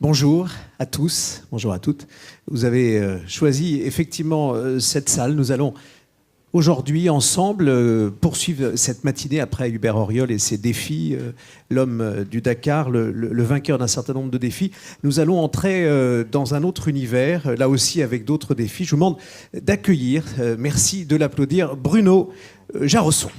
Bonjour à tous, bonjour à toutes. Vous avez choisi effectivement cette salle. Nous allons aujourd'hui ensemble poursuivre cette matinée après Hubert Auriol et ses défis, l'homme du Dakar, le vainqueur d'un certain nombre de défis. Nous allons entrer dans un autre univers, là aussi avec d'autres défis. Je vous demande d'accueillir, merci de l'applaudir, Bruno Jarosson.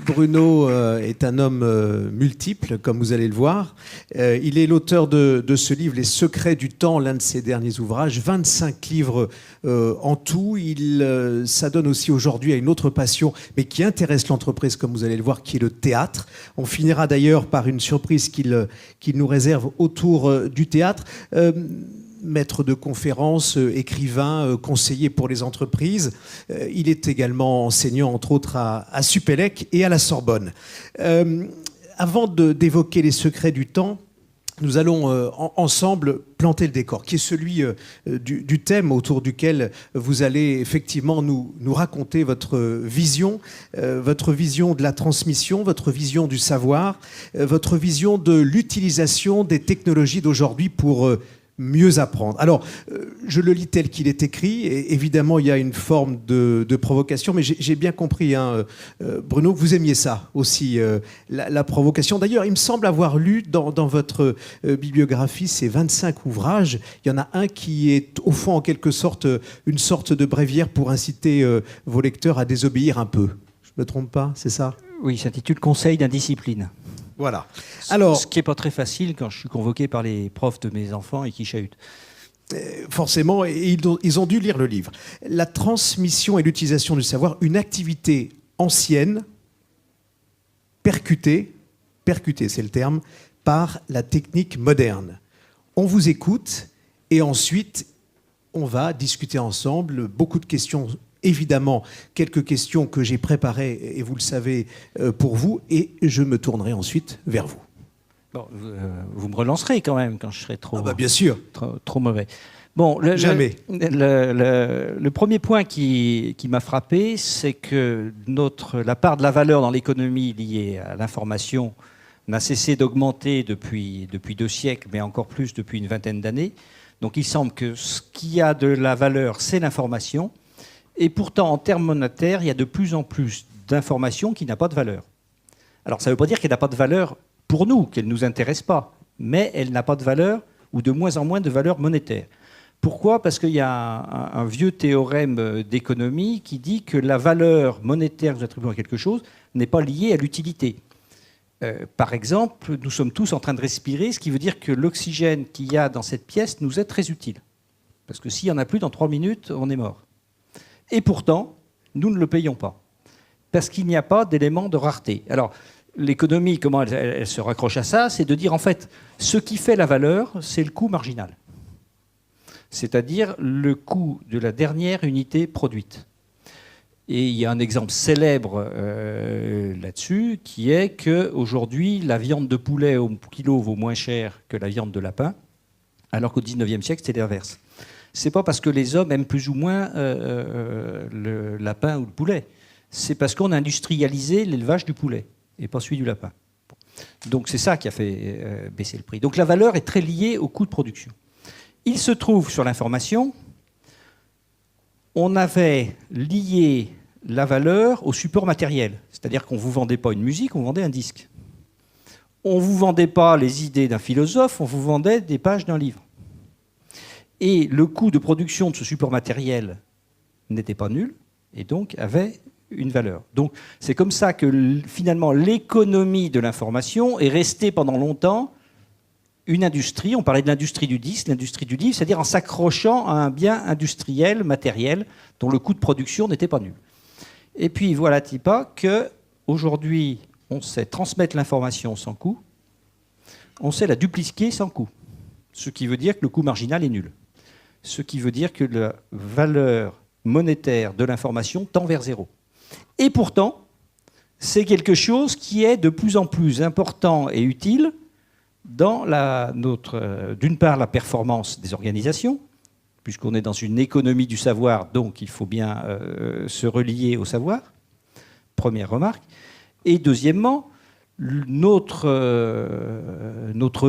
Bruno est un homme multiple, comme vous allez le voir. Il est l'auteur de ce livre, Les Secrets du Temps, l'un de ses derniers ouvrages, 25 livres en tout. Il s'adonne aussi aujourd'hui à une autre passion, mais qui intéresse l'entreprise, comme vous allez le voir, qui est le théâtre. On finira d'ailleurs par une surprise qu'il nous réserve autour du théâtre. Maître de conférences, écrivain, conseiller pour les entreprises. Il est également enseignant, entre autres, à Supélec et à la Sorbonne. Avant d'évoquer les secrets du temps, nous allons ensemble planter le décor, qui est celui du thème autour duquel vous allez effectivement nous raconter votre vision de la transmission, votre vision du savoir, votre vision de l'utilisation des technologies d'aujourd'hui pour mieux apprendre. Alors, je le lis tel qu'il est écrit, et évidemment, il y a une forme de provocation, mais j'ai bien compris, hein, Bruno, que vous aimiez ça aussi, la provocation. D'ailleurs, il me semble avoir lu dans votre bibliographie ces 25 ouvrages. Il y en a un qui est, au fond, en quelque sorte, une sorte de bréviaire pour inciter vos lecteurs à désobéir un peu. Je ne me trompe pas, c'est ça ? Oui, il s'intitule « Conseil d'indiscipline ». Voilà. Alors, ce qui n'est pas très facile quand je suis convoqué par les profs de mes enfants et qui chahutent. Forcément, et ils ont dû lire le livre. La transmission et l'utilisation du savoir, une activité ancienne, percutée, c'est le terme, par la technique moderne. On vous écoute et ensuite, on va discuter ensemble. Beaucoup de questions, évidemment, quelques questions que j'ai préparées, et vous le savez, pour vous, et je me tournerai ensuite vers vous. Bon, vous me relancerez quand même quand je serai trop, bien sûr. trop mauvais. Bon, Jamais. Le premier point qui m'a frappé, c'est que la part de la valeur dans l'économie liée à l'information n'a cessé d'augmenter depuis 2 siècles, mais encore plus depuis une vingtaine d'années. Donc il semble que ce qui a de la valeur, c'est l'information. Et pourtant, en termes monétaires, il y a de plus en plus d'informations qui n'ont pas de valeur. Alors ça ne veut pas dire qu'elle n'a pas de valeur pour nous, qu'elle ne nous intéresse pas, mais elle n'a pas de valeur, ou de moins en moins de valeur monétaire. Pourquoi ? Parce qu'il y a un vieux théorème d'économie qui dit que la valeur monétaire que nous attribuons à quelque chose n'est pas liée à l'utilité. Par exemple, nous sommes tous en train de respirer, ce qui veut dire que l'oxygène qu'il y a dans cette pièce nous est très utile. Parce que s'il n'y en a plus, dans 3 minutes, on est mort. Et pourtant, nous ne le payons pas. Parce qu'il n'y a pas d'élément de rareté. Alors, l'économie, comment elle se raccroche à ça ? C'est de dire, en fait, ce qui fait la valeur, c'est le coût marginal. C'est-à-dire le coût de la dernière unité produite. Et il y a un exemple célèbre là-dessus, qui est qu'aujourd'hui, la viande de poulet au kilo vaut moins cher que la viande de lapin, alors qu'au XIXe siècle, c'était l'inverse. C'est pas parce que les hommes aiment plus ou moins le lapin ou le poulet. C'est parce qu'on a industrialisé l'élevage du poulet et pas celui du lapin. Donc c'est ça qui a fait baisser le prix. Donc la valeur est très liée au coût de production. Il se trouve sur l'information, on avait lié la valeur au support matériel. C'est-à-dire qu'on ne vous vendait pas une musique, on vous vendait un disque. On ne vous vendait pas les idées d'un philosophe, on vous vendait des pages d'un livre. Et le coût de production de ce support matériel n'était pas nul, et donc avait une valeur. Donc c'est comme ça que finalement l'économie de l'information est restée pendant longtemps une industrie. On parlait de l'industrie du disque, l'industrie du livre, c'est-à-dire en s'accrochant à un bien industriel, matériel, dont le coût de production n'était pas nul. Et puis voilà, Tipa, qu'aujourd'hui, on sait transmettre l'information sans coût, on sait la dupliquer sans coût, ce qui veut dire que le coût marginal est nul. Ce qui veut dire que la valeur monétaire de l'information tend vers zéro. Et pourtant, c'est quelque chose qui est de plus en plus important et utile dans d'une part la performance des organisations, puisqu'on est dans une économie du savoir, donc il faut bien se relier au savoir, première remarque, et deuxièmement, notre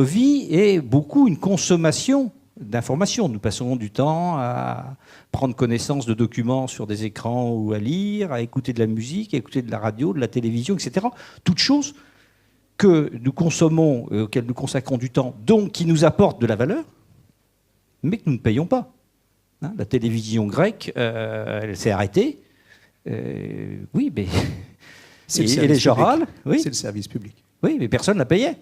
vie est beaucoup une consommation d'informations. Nous passons du temps à prendre connaissance de documents sur des écrans ou à lire, à écouter de la musique, à écouter de la radio, de la télévision, etc. Toutes choses que nous consommons, auxquelles nous consacrons du temps, donc qui nous apportent de la valeur, mais que nous ne payons pas. Hein, la télévision grecque, elle s'est arrêtée. Oui, mais... Et les chorales, oui. C'est le service public. Oui, mais personne ne la payait.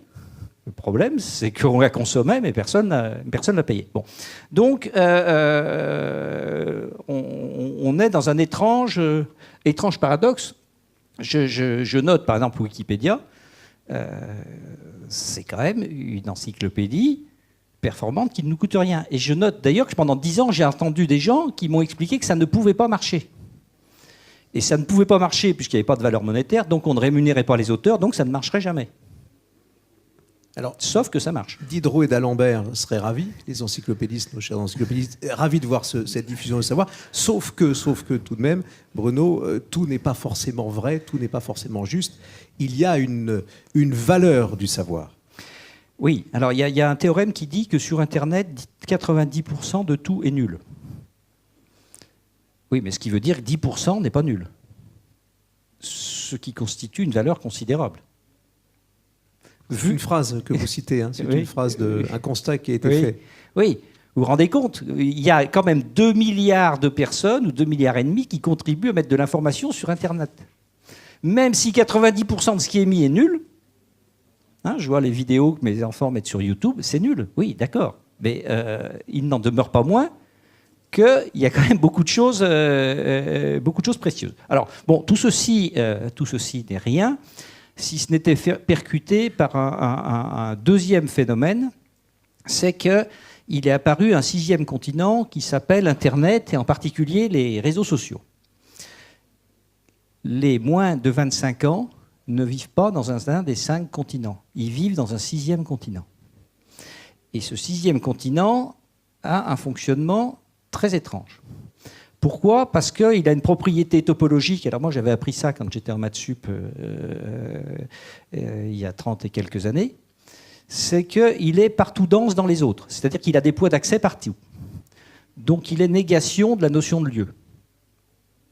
Le problème, c'est qu'on la consommait, mais personne ne la payait. Bon. Donc, on est dans un étrange paradoxe. Je note, par exemple, Wikipédia, c'est quand même une encyclopédie performante qui ne nous coûte rien. Et je note d'ailleurs que pendant 10 ans, j'ai entendu des gens qui m'ont expliqué que ça ne pouvait pas marcher. Et ça ne pouvait pas marcher puisqu'il n'y avait pas de valeur monétaire, donc on ne rémunérait pas les auteurs, donc ça ne marcherait jamais. Alors, sauf que ça marche. Diderot et d'Alembert seraient ravis, les encyclopédistes, nos chers encyclopédistes, ravis de voir cette diffusion de savoir, sauf que tout de même, Bruno, tout n'est pas forcément vrai, tout n'est pas forcément juste. Il y a une valeur du savoir. Oui, alors il y a un théorème qui dit que sur Internet, 90% de tout est nul. Oui, mais ce qui veut dire que 10% n'est pas nul. Ce qui constitue une valeur considérable. C'est une phrase que vous citez, hein, c'est oui, une phrase un constat qui a été fait. Oui, vous vous rendez compte, il y a quand même 2 milliards de personnes, ou 2,5 milliards qui contribuent à mettre de l'information sur Internet. Même si 90% de ce qui est mis est nul, hein, je vois les vidéos que mes enfants mettent sur YouTube, c'est nul, oui, d'accord. Mais il n'en demeure pas moins qu'il y a quand même beaucoup de choses précieuses. Alors, bon, tout ceci n'est rien si ce n'était percuté par un deuxième phénomène, c'est qu'il est apparu un 6e continent qui s'appelle Internet, et en particulier les réseaux sociaux. Les moins de 25 ans ne vivent pas dans un des 5 continents. Ils vivent dans un 6e continent. Et ce 6e continent a un fonctionnement très étrange. Pourquoi ? Parce qu'il a une propriété topologique. Alors moi, j'avais appris ça quand j'étais en maths sup il y a 30 et quelques années. C'est qu'il est partout dense dans les autres. C'est-à-dire qu'il a des poids d'accès partout. Donc il est négation de la notion de lieu.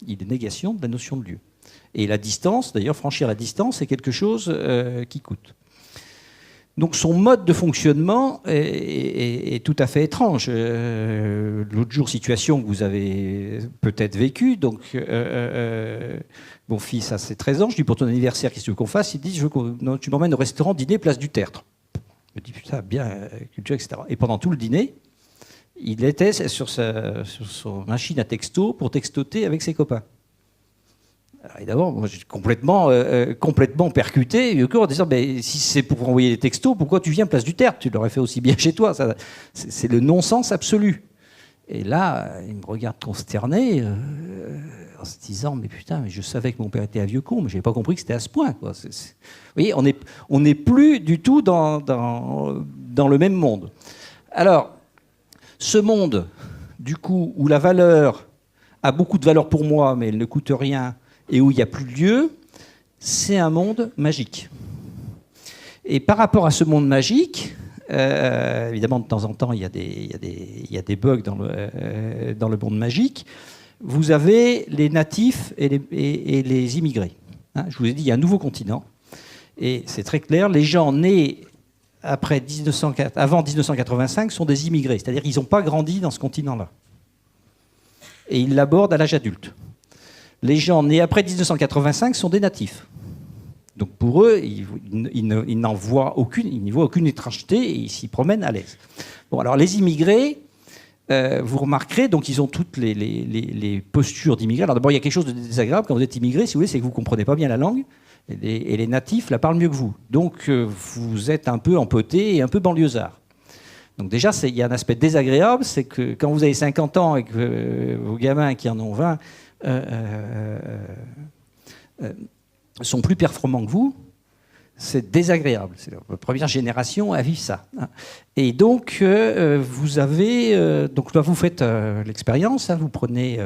Il est négation de la notion de lieu. Et la distance, d'ailleurs, franchir la distance, c'est quelque chose qui coûte. Donc son mode de fonctionnement est tout à fait étrange. L'autre jour, situation que vous avez peut-être vécue, donc mon fils a ses 13 ans, je lui dis pour ton anniversaire, qu'est-ce que tu veux qu'on fasse ? Il dit, tu m'emmènes au restaurant dîner place du Tertre. Je me dis, putain, bien, culture, etc. Et pendant tout le dîner, il était sur son machine à texto pour textoter avec ses copains. Alors évidemment, moi, je suis complètement percuté, en disant, mais si c'est pour envoyer des textos, pourquoi tu viens place du Tertre ? Tu l'aurais fait aussi bien chez toi. C'est le non-sens absolu. Et là, il me regarde consterné, en se disant, mais putain, mais je savais que mon père était un vieux con, mais je n'avais pas compris que c'était à ce point, quoi. Vous voyez, on n'est plus du tout dans le même monde. Alors, ce monde, du coup, où la valeur a beaucoup de valeur pour moi, mais elle ne coûte rien, et où il n'y a plus de lieu, c'est un monde magique. Et par rapport à ce monde magique, évidemment, de temps en temps, il y a des bugs dans le monde magique. Vous avez les natifs et les immigrés. Hein, je vous ai dit, il y a un nouveau continent. Et c'est très clair, les gens nés avant 1985 sont des immigrés. C'est-à-dire qu'ils n'ont pas grandi dans ce continent-là. Et ils l'abordent à l'âge adulte. Les gens nés après 1985 sont des natifs. Donc pour eux, ils n'en voient aucune étrangeté et ils s'y promènent à l'aise. Bon, alors les immigrés, vous remarquerez, donc ils ont toutes les postures d'immigrés. Alors d'abord, il y a quelque chose de désagréable quand vous êtes immigré, si vous voulez, c'est que vous ne comprenez pas bien la langue et les natifs la parlent mieux que vous. Donc vous êtes un peu empoté et un peu banlieusard. Donc déjà, il y a un aspect désagréable, c'est que quand vous avez 50 ans et que vos gamins qui en ont 20 sont plus performants que vous, c'est désagréable. C'est la première génération à vivre ça. Et donc, vous avez... donc là, vous faites l'expérience, hein, vous prenez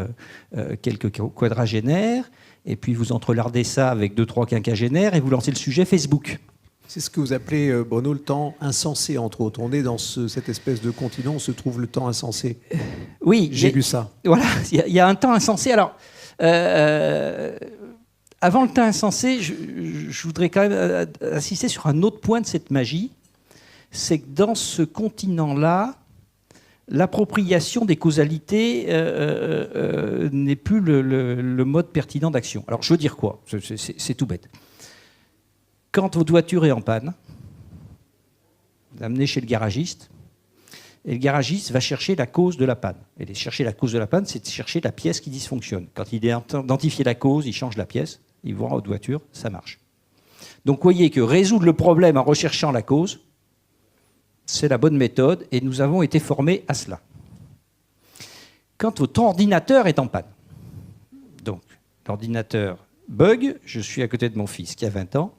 quelques quadragénaires, et puis vous entrelardez ça avec 2-3 quinquagénaires, et vous lancez le sujet Facebook. C'est ce que vous appelez, Bruno, le temps insensé, entre autres. On est dans cette espèce de continent où se trouve le temps insensé. Oui. J'ai lu ça. Voilà, il y a un temps insensé. Alors, avant le temps insensé, je voudrais quand même insister sur un autre point de cette magie. C'est que dans ce continent-là, l'appropriation des causalités n'est plus le mode pertinent d'action. Alors, je veux dire quoi? C'est tout bête. Quand votre voiture est en panne, vous l'amenez chez le garagiste, et le garagiste va chercher la cause de la panne. Et chercher la cause de la panne, c'est de chercher la pièce qui dysfonctionne. Quand il a identifié la cause, il change la pièce, il voit votre voiture, ça marche. Donc, vous voyez que résoudre le problème en recherchant la cause, c'est la bonne méthode, et nous avons été formés à cela. Quand votre ordinateur est en panne, donc l'ordinateur bug, je suis à côté de mon fils qui a 20 ans,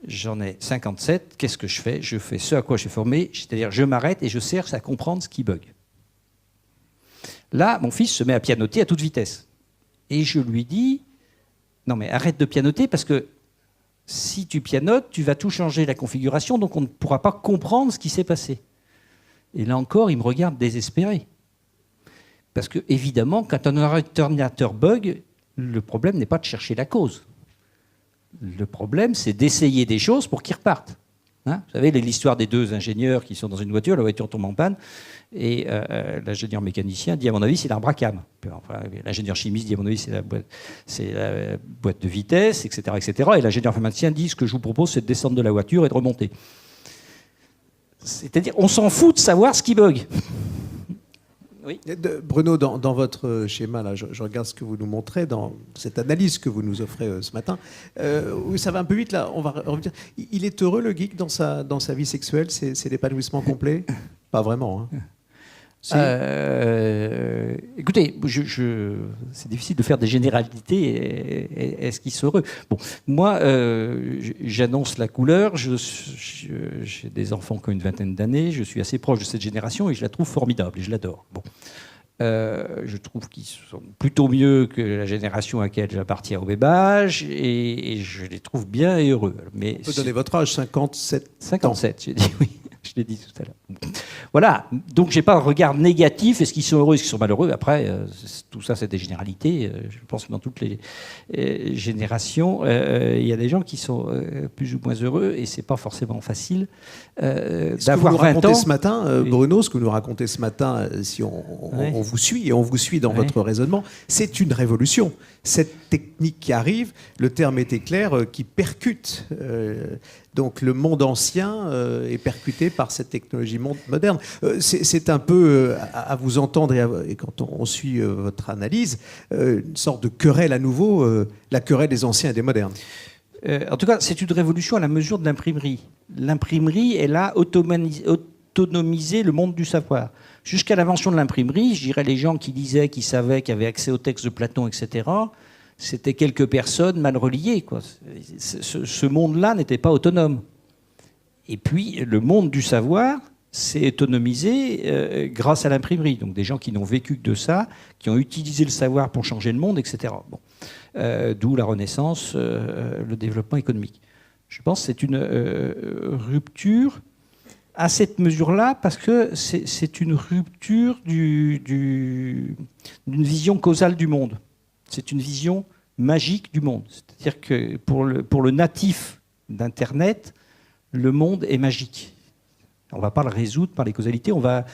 j'en ai 57, qu'est-ce que je fais? Je fais ce à quoi je suis formé, c'est-à-dire je m'arrête et je cherche à comprendre ce qui bug. Là, mon fils se met à pianoter à toute vitesse. Et je lui dis, non mais arrête de pianoter parce que si tu pianotes, tu vas tout changer la configuration, donc on ne pourra pas comprendre ce qui s'est passé. Et là encore, il me regarde désespéré. Parce que, évidemment, quand un ordinateur bug, le problème n'est pas de chercher la cause. Le problème, c'est d'essayer des choses pour qu'il reparte. Hein, vous savez, l'histoire des deux ingénieurs qui sont dans une voiture, la voiture tombe en panne, et l'ingénieur mécanicien dit, à mon avis, c'est l'arbre à cam. Enfin, l'ingénieur chimiste dit, à mon avis, c'est la boîte de vitesse, etc., etc. Et l'ingénieur informaticien dit, ce que je vous propose, c'est de descendre de la voiture et de remonter. C'est-à-dire, on s'en fout de savoir ce qui bug. Oui. Bruno, dans votre schéma, là, je regarde ce que vous nous montrez, dans cette analyse que vous nous offrez ce matin. Oui, ça va un peu vite, là. On va revenir. Il est heureux, le geek, dans sa vie sexuelle? C'est l'épanouissement complet? Pas vraiment. Hein. Si. Écoutez, c'est difficile de faire des généralités. Est-ce qu'ils sont heureux? Bon, moi, j'annonce la couleur. J'ai des enfants qui ont une vingtaine d'années. Je suis assez proche de cette génération et je la trouve formidable et je l'adore. Bon. Je trouve qu'ils sont plutôt mieux que la génération à laquelle j'appartiens au bébage et je les trouve bien et heureux. Mais on peut donner votre âge, 57 57, j'ai dit oui. Je l'ai dit tout à l'heure. Voilà, donc je n'ai pas un regard négatif. Est-ce qu'ils sont heureux, est-ce qu'ils sont malheureux? Après, tout ça, c'est des généralités. Je pense que dans toutes les générations, il y a des gens qui sont plus ou moins heureux et ce n'est pas forcément facile d'avoir 20 ans. Ce matin, Bruno, ce que vous nous racontez ce matin, si on vous suit, et on vous suit dans votre raisonnement, c'est une révolution. Cette technique qui arrive, le terme était clair, qui percute. Donc le monde ancien est percuté par cette technologie moderne. C'est un peu, à vous entendre et quand on suit votre analyse, une sorte de querelle à nouveau, la querelle des anciens et des modernes. En tout cas, c'est une révolution à la mesure de l'imprimerie. L'imprimerie, elle a autonomisé le monde du savoir. Jusqu'à l'invention de l'imprimerie, je dirais les gens qui lisaient, qui savaient, qui avaient accès aux textes de Platon, etc., c'était quelques personnes mal reliées, quoi. Ce monde-là n'était pas autonome. Et puis, le monde du savoir s'est autonomisé grâce à l'imprimerie. Donc, des gens qui n'ont vécu que de ça, qui ont utilisé le savoir pour changer le monde, etc. Bon. D'où la Renaissance, le développement économique. Je pense que c'est une rupture à cette mesure-là, parce que c'est une rupture d'une vision causale du monde. C'est une vision magique du monde. C'est-à-dire que pour le natif d'Internet, le monde est magique. On ne va pas le résoudre par les causalités. On va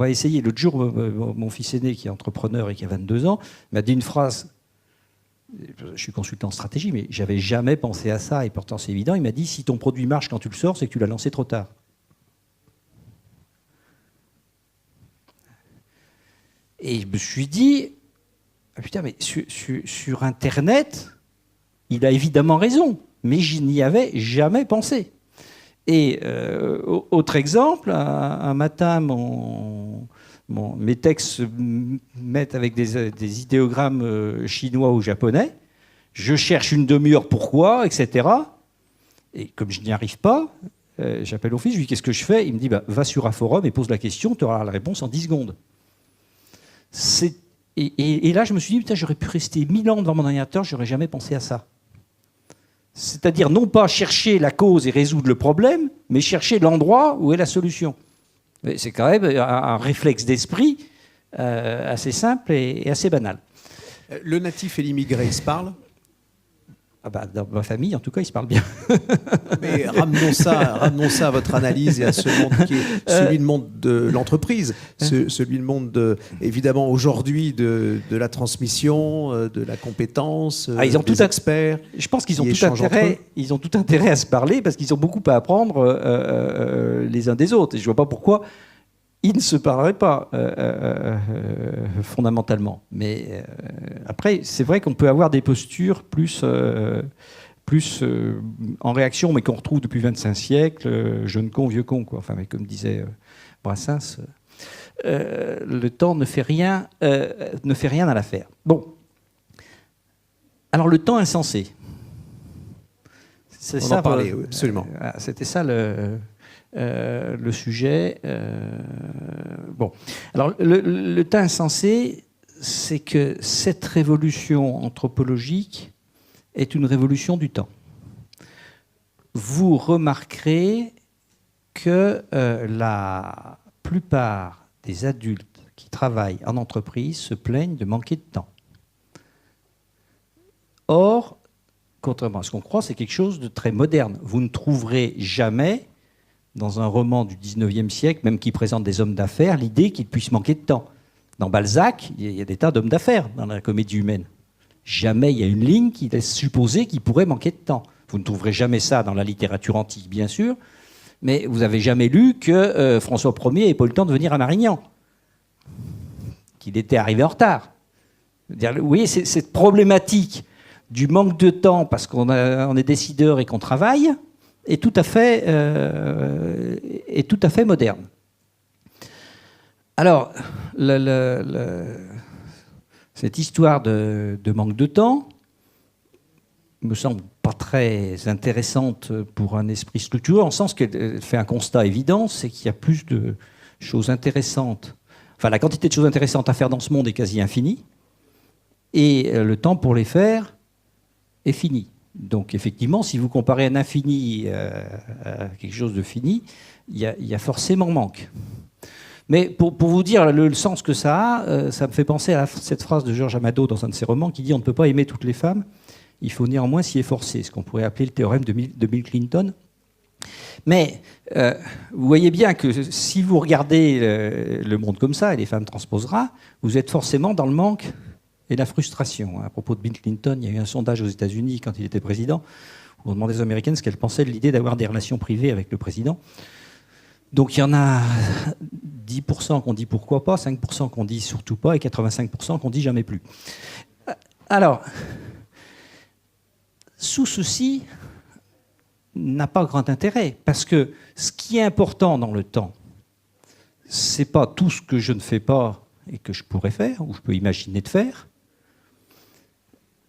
essayer. L'autre jour, mon fils aîné, qui est entrepreneur et qui a 22 ans, m'a dit une phrase. Je suis consultant en stratégie, mais je n'avais jamais pensé à ça, et pourtant c'est évident. Il m'a dit, si ton produit marche quand tu le sors, c'est que tu l'as lancé trop tard. Et je me suis dit, putain, mais sur Internet, il a évidemment raison, mais je n'y avais jamais pensé. Et autre exemple, un matin, mes textes se mettent avec des idéogrammes chinois ou japonais. Je cherche une demi-heure pourquoi, etc. Et comme je n'y arrive pas, j'appelle au fils, je lui dis qu'est-ce que je fais? Il me dit va sur un forum et pose la question, tu auras la réponse en 10 secondes. Et là, je me suis dit, putain, j'aurais pu rester 1000 ans devant mon ordinateur, j'aurais jamais pensé à ça. C'est-à-dire non pas chercher la cause et résoudre le problème, mais chercher l'endroit où est la solution. C'est quand même un réflexe d'esprit assez simple et assez banal. Le natif et l'immigré, ils se parlent? Ah bah, dans ma famille, en tout cas, ils se parlent bien. Mais ramenons ça à votre analyse et à ce monde qui est celui du monde de l'entreprise, celui du monde, évidemment, aujourd'hui, de la transmission, de la compétence, ils ont des experts. Je pense qu'ils ont tout intérêt à se parler parce qu'ils ont beaucoup à apprendre les uns des autres. Et je ne vois pas pourquoi ils ne se parleraient pas fondamentalement. Mais après, c'est vrai qu'on peut avoir des postures plus en réaction, mais qu'on retrouve depuis 25 siècles, jeune con, vieux con, quoi. Enfin, mais comme disait Brassens, le temps ne fait rien à l'affaire. Bon. Alors, le temps insensé. On en parlait, oui, absolument. C'était ça le sujet. Bon. Alors, le temps insensé, c'est que cette révolution anthropologique est une révolution du temps. Vous remarquerez que la plupart des adultes qui travaillent en entreprise se plaignent de manquer de temps. Or, contrairement à ce qu'on croit, c'est quelque chose de très moderne. Vous ne trouverez jamais, dans un roman du 19e siècle, même qui présente des hommes d'affaires, l'idée qu'il puisse manquer de temps. Dans Balzac, il y a des tas d'hommes d'affaires dans la comédie humaine. Jamais il y a une ligne qui laisse supposer qu'il pourrait manquer de temps. Vous ne trouverez jamais ça dans la littérature antique, bien sûr, mais vous n'avez jamais lu que François Ier n'ait pas eu le temps de venir à Marignan, qu'il était arrivé en retard. Vous voyez, cette problématique du manque de temps parce qu'on est décideur et qu'on travaille est tout à fait moderne. Alors, cette histoire de manque de temps me semble pas très intéressante pour un esprit structuré, en sens qu'elle fait un constat évident, c'est qu'il y a plus de choses intéressantes. Enfin, la quantité de choses intéressantes à faire dans ce monde est quasi infinie, et le temps pour les faire est fini. Donc, effectivement, si vous comparez un infini à quelque chose de fini, il y a forcément manque. Mais pour vous dire le sens que ça a, ça me fait penser à cette phrase de Georges Amado dans un de ses romans qui dit « On ne peut pas aimer toutes les femmes, il faut néanmoins s'y efforcer », ce qu'on pourrait appeler le théorème de Bill Clinton. Mais vous voyez bien que si vous regardez le monde comme ça, et les femmes transposera, vous êtes forcément dans le manque et la frustration. À propos de Bill Clinton, il y a eu un sondage aux États-Unis quand il était président, où on demandait aux Américaines ce qu'elles pensaient de l'idée d'avoir des relations privées avec le président. Donc il y en a 10% qu'on dit pourquoi pas, 5% qu'on dit surtout pas, et 85% qu'on dit jamais plus. Alors, sous ceci n'a pas grand intérêt, parce que ce qui est important dans le temps, c'est pas tout ce que je ne fais pas et que je pourrais faire, ou je peux imaginer de faire,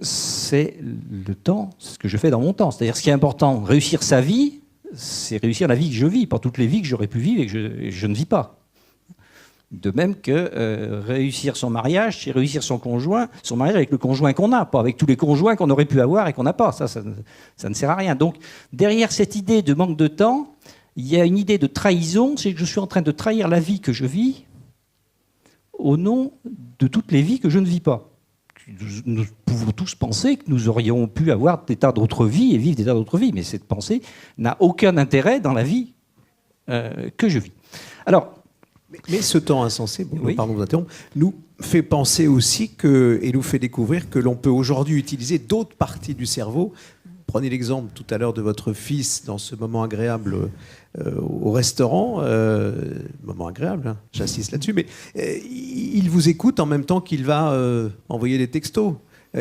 c'est le temps, c'est ce que je fais dans mon temps. C'est-à-dire ce qui est important, réussir sa vie, c'est réussir la vie que je vis, pas toutes les vies que j'aurais pu vivre et que je ne vis pas. De même que réussir son mariage, c'est réussir son mariage avec le conjoint qu'on a, pas avec tous les conjoints qu'on aurait pu avoir et qu'on n'a pas. Ça ne sert à rien. Donc, derrière cette idée de manque de temps, il y a une idée de trahison, c'est que je suis en train de trahir la vie que je vis au nom de toutes les vies que je ne vis pas. Nous pouvons tous penser que nous aurions pu avoir des tas d'autres vies et vivre des tas d'autres vies, mais cette pensée n'a aucun intérêt dans la vie que je vis. Alors, mais ce temps insensé, pardon de vous interrompre, nous fait penser aussi et nous fait découvrir que l'on peut aujourd'hui utiliser d'autres parties du cerveau. Prenez l'exemple tout à l'heure de votre fils dans ce moment agréable au restaurant. Moment agréable, hein, j'insiste là-dessus, mais il vous écoute en même temps qu'il va envoyer des textos.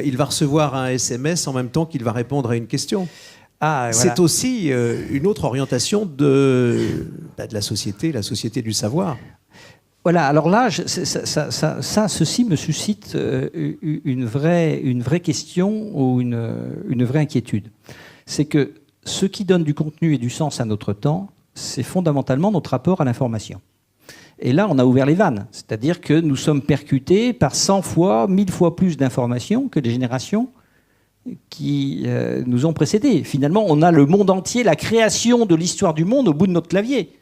Il va recevoir un SMS en même temps qu'il va répondre à une question. Voilà. C'est aussi une autre orientation de la société du savoir. Voilà, alors là, ceci me suscite une vraie question ou une vraie inquiétude. C'est que ce qui donne du contenu et du sens à notre temps, c'est fondamentalement notre rapport à l'information. Et là, on a ouvert les vannes. C'est-à-dire que nous sommes percutés par 100 fois, 1000 fois plus d'informations que les générations qui nous ont précédés. Finalement, on a le monde entier, la création de l'histoire du monde au bout de notre clavier.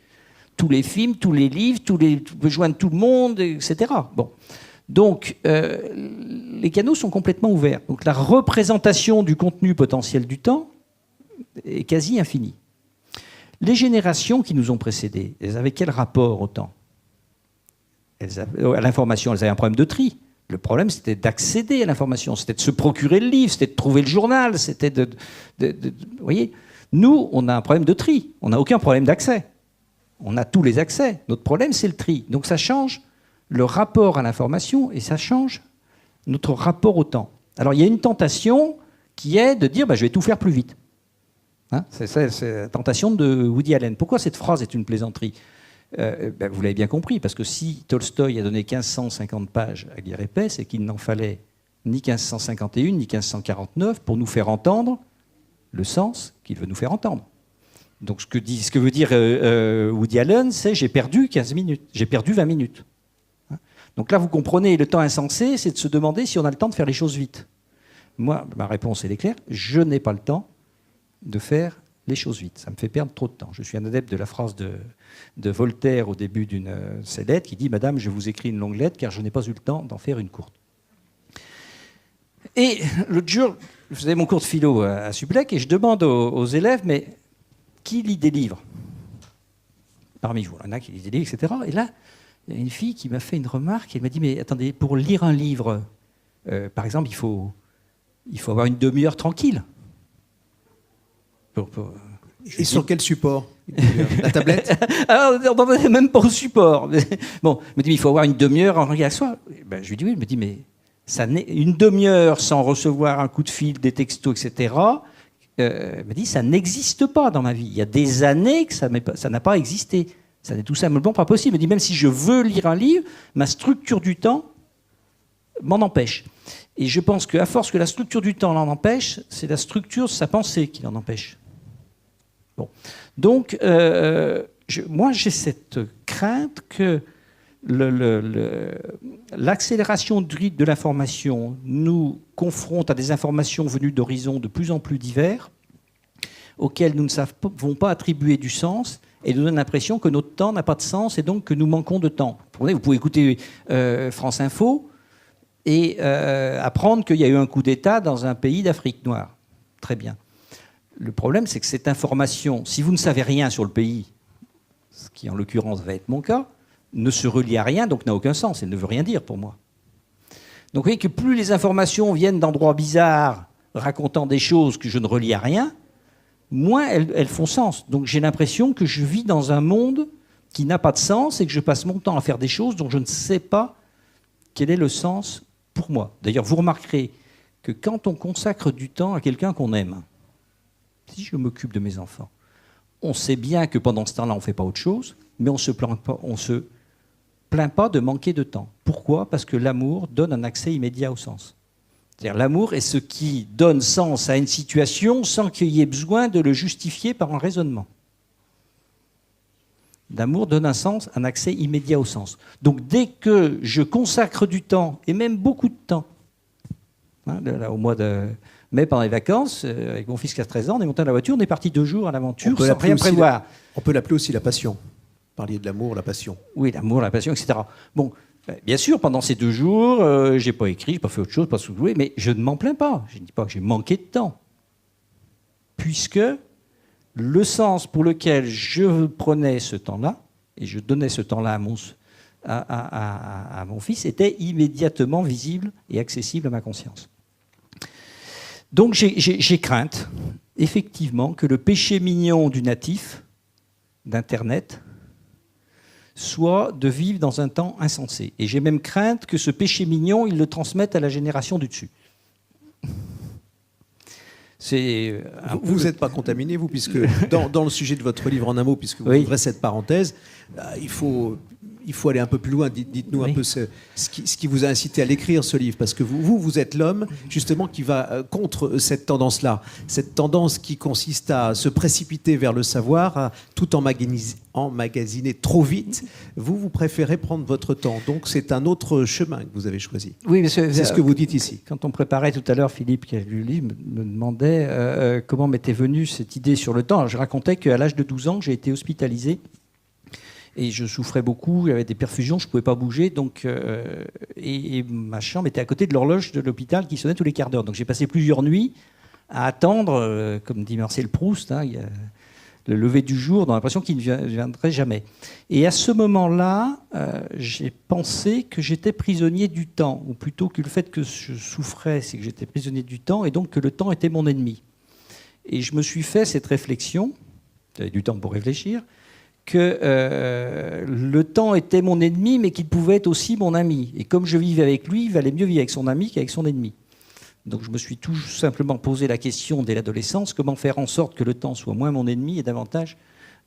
Tous les films, tous les livres, on peut joindre tout le monde, etc. Bon. Donc, les canaux sont complètement ouverts. Donc, la représentation du contenu potentiel du temps est quasi infinie. Les générations qui nous ont précédés, elles avaient quel rapport au temps? À l'information, elles avaient un problème de tri. Le problème, c'était d'accéder à l'information, c'était de se procurer le livre, c'était de trouver le journal, c'était vous voyez, nous, on a un problème de tri. On n'a aucun problème d'accès. On a tous les accès. Notre problème, c'est le tri. Donc, ça change le rapport à l'information et ça change notre rapport au temps. Alors, il y a une tentation qui est de dire je vais tout faire plus vite. Hein, c'est la tentation de Woody Allen. Pourquoi cette phrase est une plaisanterie? Vous l'avez bien compris, parce que si Tolstoï a donné 1550 pages à Guerre et paix, c'est qu'il n'en fallait ni 1551 ni 1549 pour nous faire entendre le sens qu'il veut nous faire entendre. Donc ce que veut dire Woody Allen, c'est j'ai perdu 15 minutes, j'ai perdu 20 minutes. Donc là, vous comprenez, le temps insensé, c'est de se demander si on a le temps de faire les choses vite. Moi, ma réponse, elle est claire, je n'ai pas le temps de faire les choses vite. Ça me fait perdre trop de temps. Je suis un adepte de la phrase de Voltaire au début d'une ses lettres qui dit « Madame, je vous écris une longue lettre car je n'ai pas eu le temps d'en faire une courte ». Et l'autre jour, je faisais mon cours de philo à Sublec et je demande aux élèves « Mais qui lit des livres ?» Parmi vous, il y en a qui lisent des livres, etc. Et là, il y a une fille qui m'a fait une remarque. Elle m'a dit « Mais attendez, pour lire un livre, par exemple, il faut avoir une demi-heure tranquille. » Et sur quel support? La tablette? Alors, on n'en est même pas au support. Bon, elle me dit, mais il faut avoir une demi-heure en regard à soi. Je lui dis oui, elle me dit, mais une demi-heure sans recevoir un coup de fil, des textos, etc., elle me dit, ça n'existe pas dans ma vie. Il y a des années que ça n'a pas existé. Ça n'est tout simplement pas possible. Elle me dit, même si je veux lire un livre, ma structure du temps m'en empêche. Et je pense qu'à force que la structure du temps l'en empêche, c'est la structure de sa pensée qui l'en empêche. Bon. Donc, moi, j'ai cette crainte que l'accélération du rythme de l'information nous confronte à des informations venues d'horizons de plus en plus divers, auxquels nous ne savons pas attribuer du sens, et nous donne l'impression que notre temps n'a pas de sens et donc que nous manquons de temps. Vous pouvez écouter France Info et apprendre qu'il y a eu un coup d'État dans un pays d'Afrique noire. Très bien. Le problème, c'est que cette information, si vous ne savez rien sur le pays, ce qui en l'occurrence va être mon cas, ne se relie à rien, donc n'a aucun sens. Elle ne veut rien dire pour moi. Donc vous voyez que plus les informations viennent d'endroits bizarres, racontant des choses que je ne relie à rien, moins elles font sens. Donc j'ai l'impression que je vis dans un monde qui n'a pas de sens et que je passe mon temps à faire des choses dont je ne sais pas quel est le sens pour moi. D'ailleurs, vous remarquerez que quand on consacre du temps à quelqu'un qu'on aime, si je m'occupe de mes enfants, on sait bien que pendant ce temps-là, on ne fait pas autre chose, mais on ne se plaint pas de manquer de temps. Pourquoi? Parce que l'amour donne un accès immédiat au sens. C'est-à-dire l'amour est ce qui donne sens à une situation sans qu'il y ait besoin de le justifier par un raisonnement. L'amour donne un sens, un accès immédiat au sens. Donc dès que je consacre du temps, et même beaucoup de temps, au mois de mai pendant les vacances, avec mon fils qui a 13 ans, on est monté à la voiture, on est parti 2 jours à l'aventure sans rien prévoir. On peut l'appeler aussi la passion. Vous parliez de l'amour, la passion. Oui, l'amour, la passion, etc. Bon, bien sûr, pendant ces 2 jours, je n'ai pas écrit, je n'ai pas fait autre chose, pas joué, mais je ne m'en plains pas. Je ne dis pas que j'ai manqué de temps. Puisque le sens pour lequel je prenais ce temps-là, et je donnais ce temps-là à mon fils, était immédiatement visible et accessible à ma conscience. Donc j'ai crainte, effectivement, que le péché mignon du natif, d'Internet, soit de vivre dans un temps insensé. Et j'ai même crainte que ce péché mignon, il le transmette à la génération du dessus. Vous n'êtes pas contaminé, vous, puisque dans le sujet de votre livre, en un mot, puisque vous ouvrez cette parenthèse, il faut il faut aller un peu plus loin. Dites-nous Oui. un peu ce qui vous a incité à l'écrire, ce livre. Parce que vous êtes l'homme, justement, qui va contre cette tendance-là. Cette tendance qui consiste à se précipiter vers le savoir, à tout emmagasiner trop vite. Vous préférez prendre votre temps. Donc, c'est un autre chemin que vous avez choisi. Oui, parce que, C'est ce que vous dites ici. Quand on préparait tout à l'heure, Philippe, qui a lu le livre, me demandait comment m'était venue cette idée sur le temps. Alors, je racontais qu'à l'âge de 12 ans, j'ai été hospitalisé et je souffrais beaucoup, j'avais des perfusions, je ne pouvais pas bouger. Donc, et ma chambre était à côté de l'horloge de l'hôpital qui sonnait tous les quarts d'heure. Donc j'ai passé plusieurs nuits à attendre, comme dit Marcel Proust, il y a le lever du jour, dans l'impression qu'il ne viendrait jamais. Et à ce moment-là, j'ai pensé que j'étais prisonnier du temps, ou plutôt que le fait que je souffrais, c'est que j'étais prisonnier du temps, et donc que le temps était mon ennemi. Et je me suis fait cette réflexion, j'avais du temps pour réfléchir, que le temps était mon ennemi, mais qu'il pouvait être aussi mon ami. Et comme je vivais avec lui, il valait mieux vivre avec son ami qu'avec son ennemi. Donc je me suis tout simplement posé la question dès l'adolescence, comment faire en sorte que le temps soit moins mon ennemi et davantage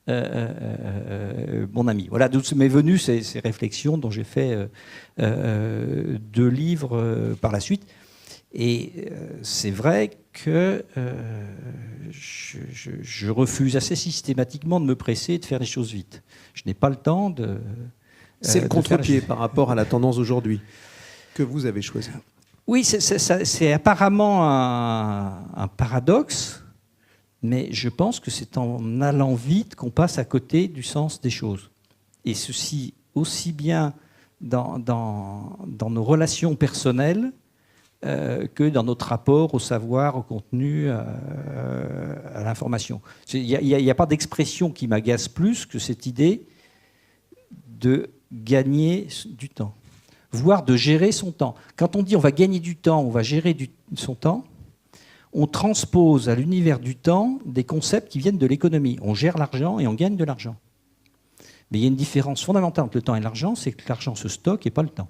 mon ami. Voilà, d'où m'est venues ces réflexions dont j'ai fait 2 livres par la suite. Et c'est vrai que je refuse assez systématiquement de me presser et de faire les choses vite. Je n'ai pas le temps de... C'est le contre-pied par rapport à la tendance d'aujourd'hui que vous avez choisi. Oui, c'est apparemment un paradoxe, mais je pense que c'est en allant vite qu'on passe à côté du sens des choses. Et ceci aussi bien dans nos relations personnelles que dans notre rapport au savoir, au contenu, à l'information. Il n'y a pas d'expression qui m'agace plus que cette idée de gagner du temps, voire de gérer son temps. Quand on dit on va gagner du temps, on va gérer son temps, on transpose à l'univers du temps des concepts qui viennent de l'économie. On gère l'argent et on gagne de l'argent. Mais il y a une différence fondamentale entre le temps et l'argent, c'est que l'argent se stocke et pas le temps.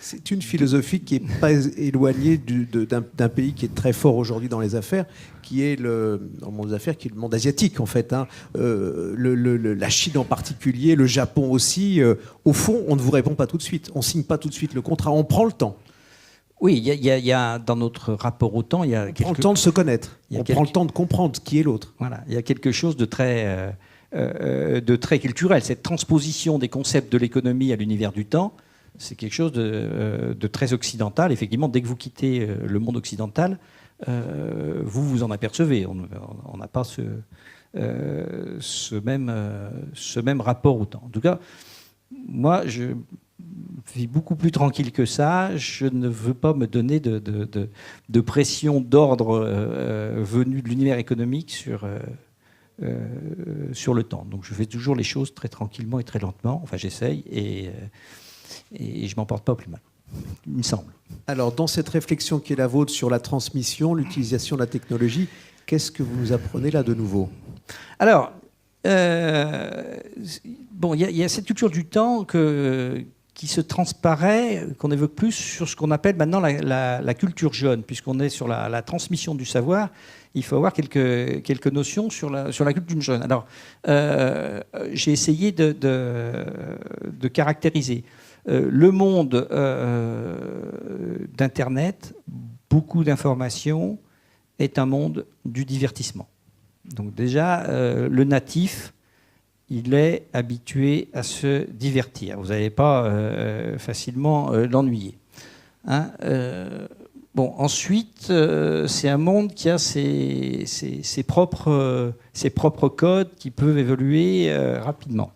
C'est une philosophie qui n'est pas éloignée d'un pays qui est très fort aujourd'hui dans les affaires, qui est dans le monde des affaires, qui est le monde asiatique en fait. La Chine en particulier, le Japon aussi. Au fond, on ne vous répond pas tout de suite. On ne signe pas tout de suite le contrat. On prend le temps. Oui, il y a dans notre rapport au temps, on prend le temps de se connaître. On prend le temps de comprendre qui est l'autre. Voilà, il y a quelque chose de très culturel. Cette transposition des concepts de l'économie à l'univers du temps, c'est quelque chose de très occidental. Effectivement, dès que vous quittez le monde occidental, vous en apercevez. On n'a pas ce même rapport au temps. En tout cas, moi, je vis beaucoup plus tranquille que ça. Je ne veux pas me donner de pression d'ordre venue de l'univers économique sur le temps. Donc je fais toujours les choses très tranquillement et très lentement. Enfin, j'essaye et je m'en porte pas au plus mal, il me semble. Alors, dans cette réflexion qui est la vôtre sur la transmission, l'utilisation de la technologie, qu'est-ce que vous nous apprenez là de nouveau ? Alors, il y a cette culture du temps qui se transparaît, qu'on évoque plus sur ce qu'on appelle maintenant la culture jeune, puisqu'on est sur la transmission du savoir. Il faut avoir quelques notions sur la culture jeune. Alors, j'ai essayé de caractériser. Le monde d'Internet, beaucoup d'informations, est un monde du divertissement. Donc déjà, le natif, il est habitué à se divertir. Vous n'allez pas facilement l'ennuyer. Ensuite, c'est un monde qui a ses propres codes qui peuvent évoluer rapidement.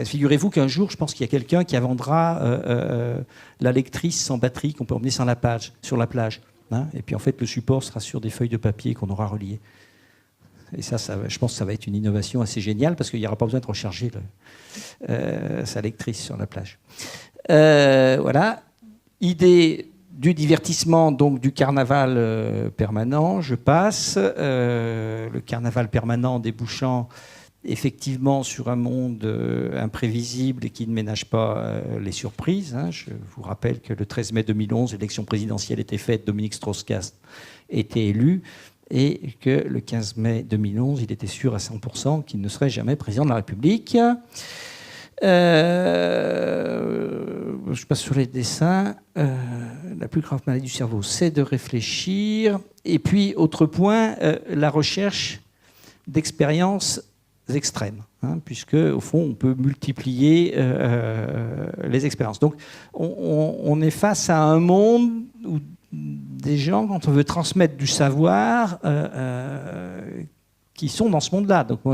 Figurez-vous qu'un jour, je pense qu'il y a quelqu'un qui inventera la lectrice sans batterie qu'on peut emmener sur la plage. Et puis en fait, le support sera sur des feuilles de papier qu'on aura reliées. Et ça, je pense que ça va être une innovation assez géniale parce qu'il n'y aura pas besoin de recharger sa lectrice sur la plage. Voilà. Idée du divertissement, donc du carnaval permanent, je passe. Le carnaval permanent débouchant effectivement sur un monde imprévisible et qui ne ménage pas les surprises. Je vous rappelle que le 13 mai 2011, l'élection présidentielle était faite, Dominique Strauss-Kahn était élu. et que le 15 mai 2011, il était sûr à 100% qu'il ne serait jamais président de la République. Je passe sur les dessins. La plus grave maladie du cerveau, c'est de réfléchir. Et puis, autre point, la recherche d'expériences extrêmes, puisque, au fond, on peut multiplier les expériences. Donc, on est face à un monde où des gens, quand on veut transmettre du savoir, qui sont dans ce monde-là. Donc moi,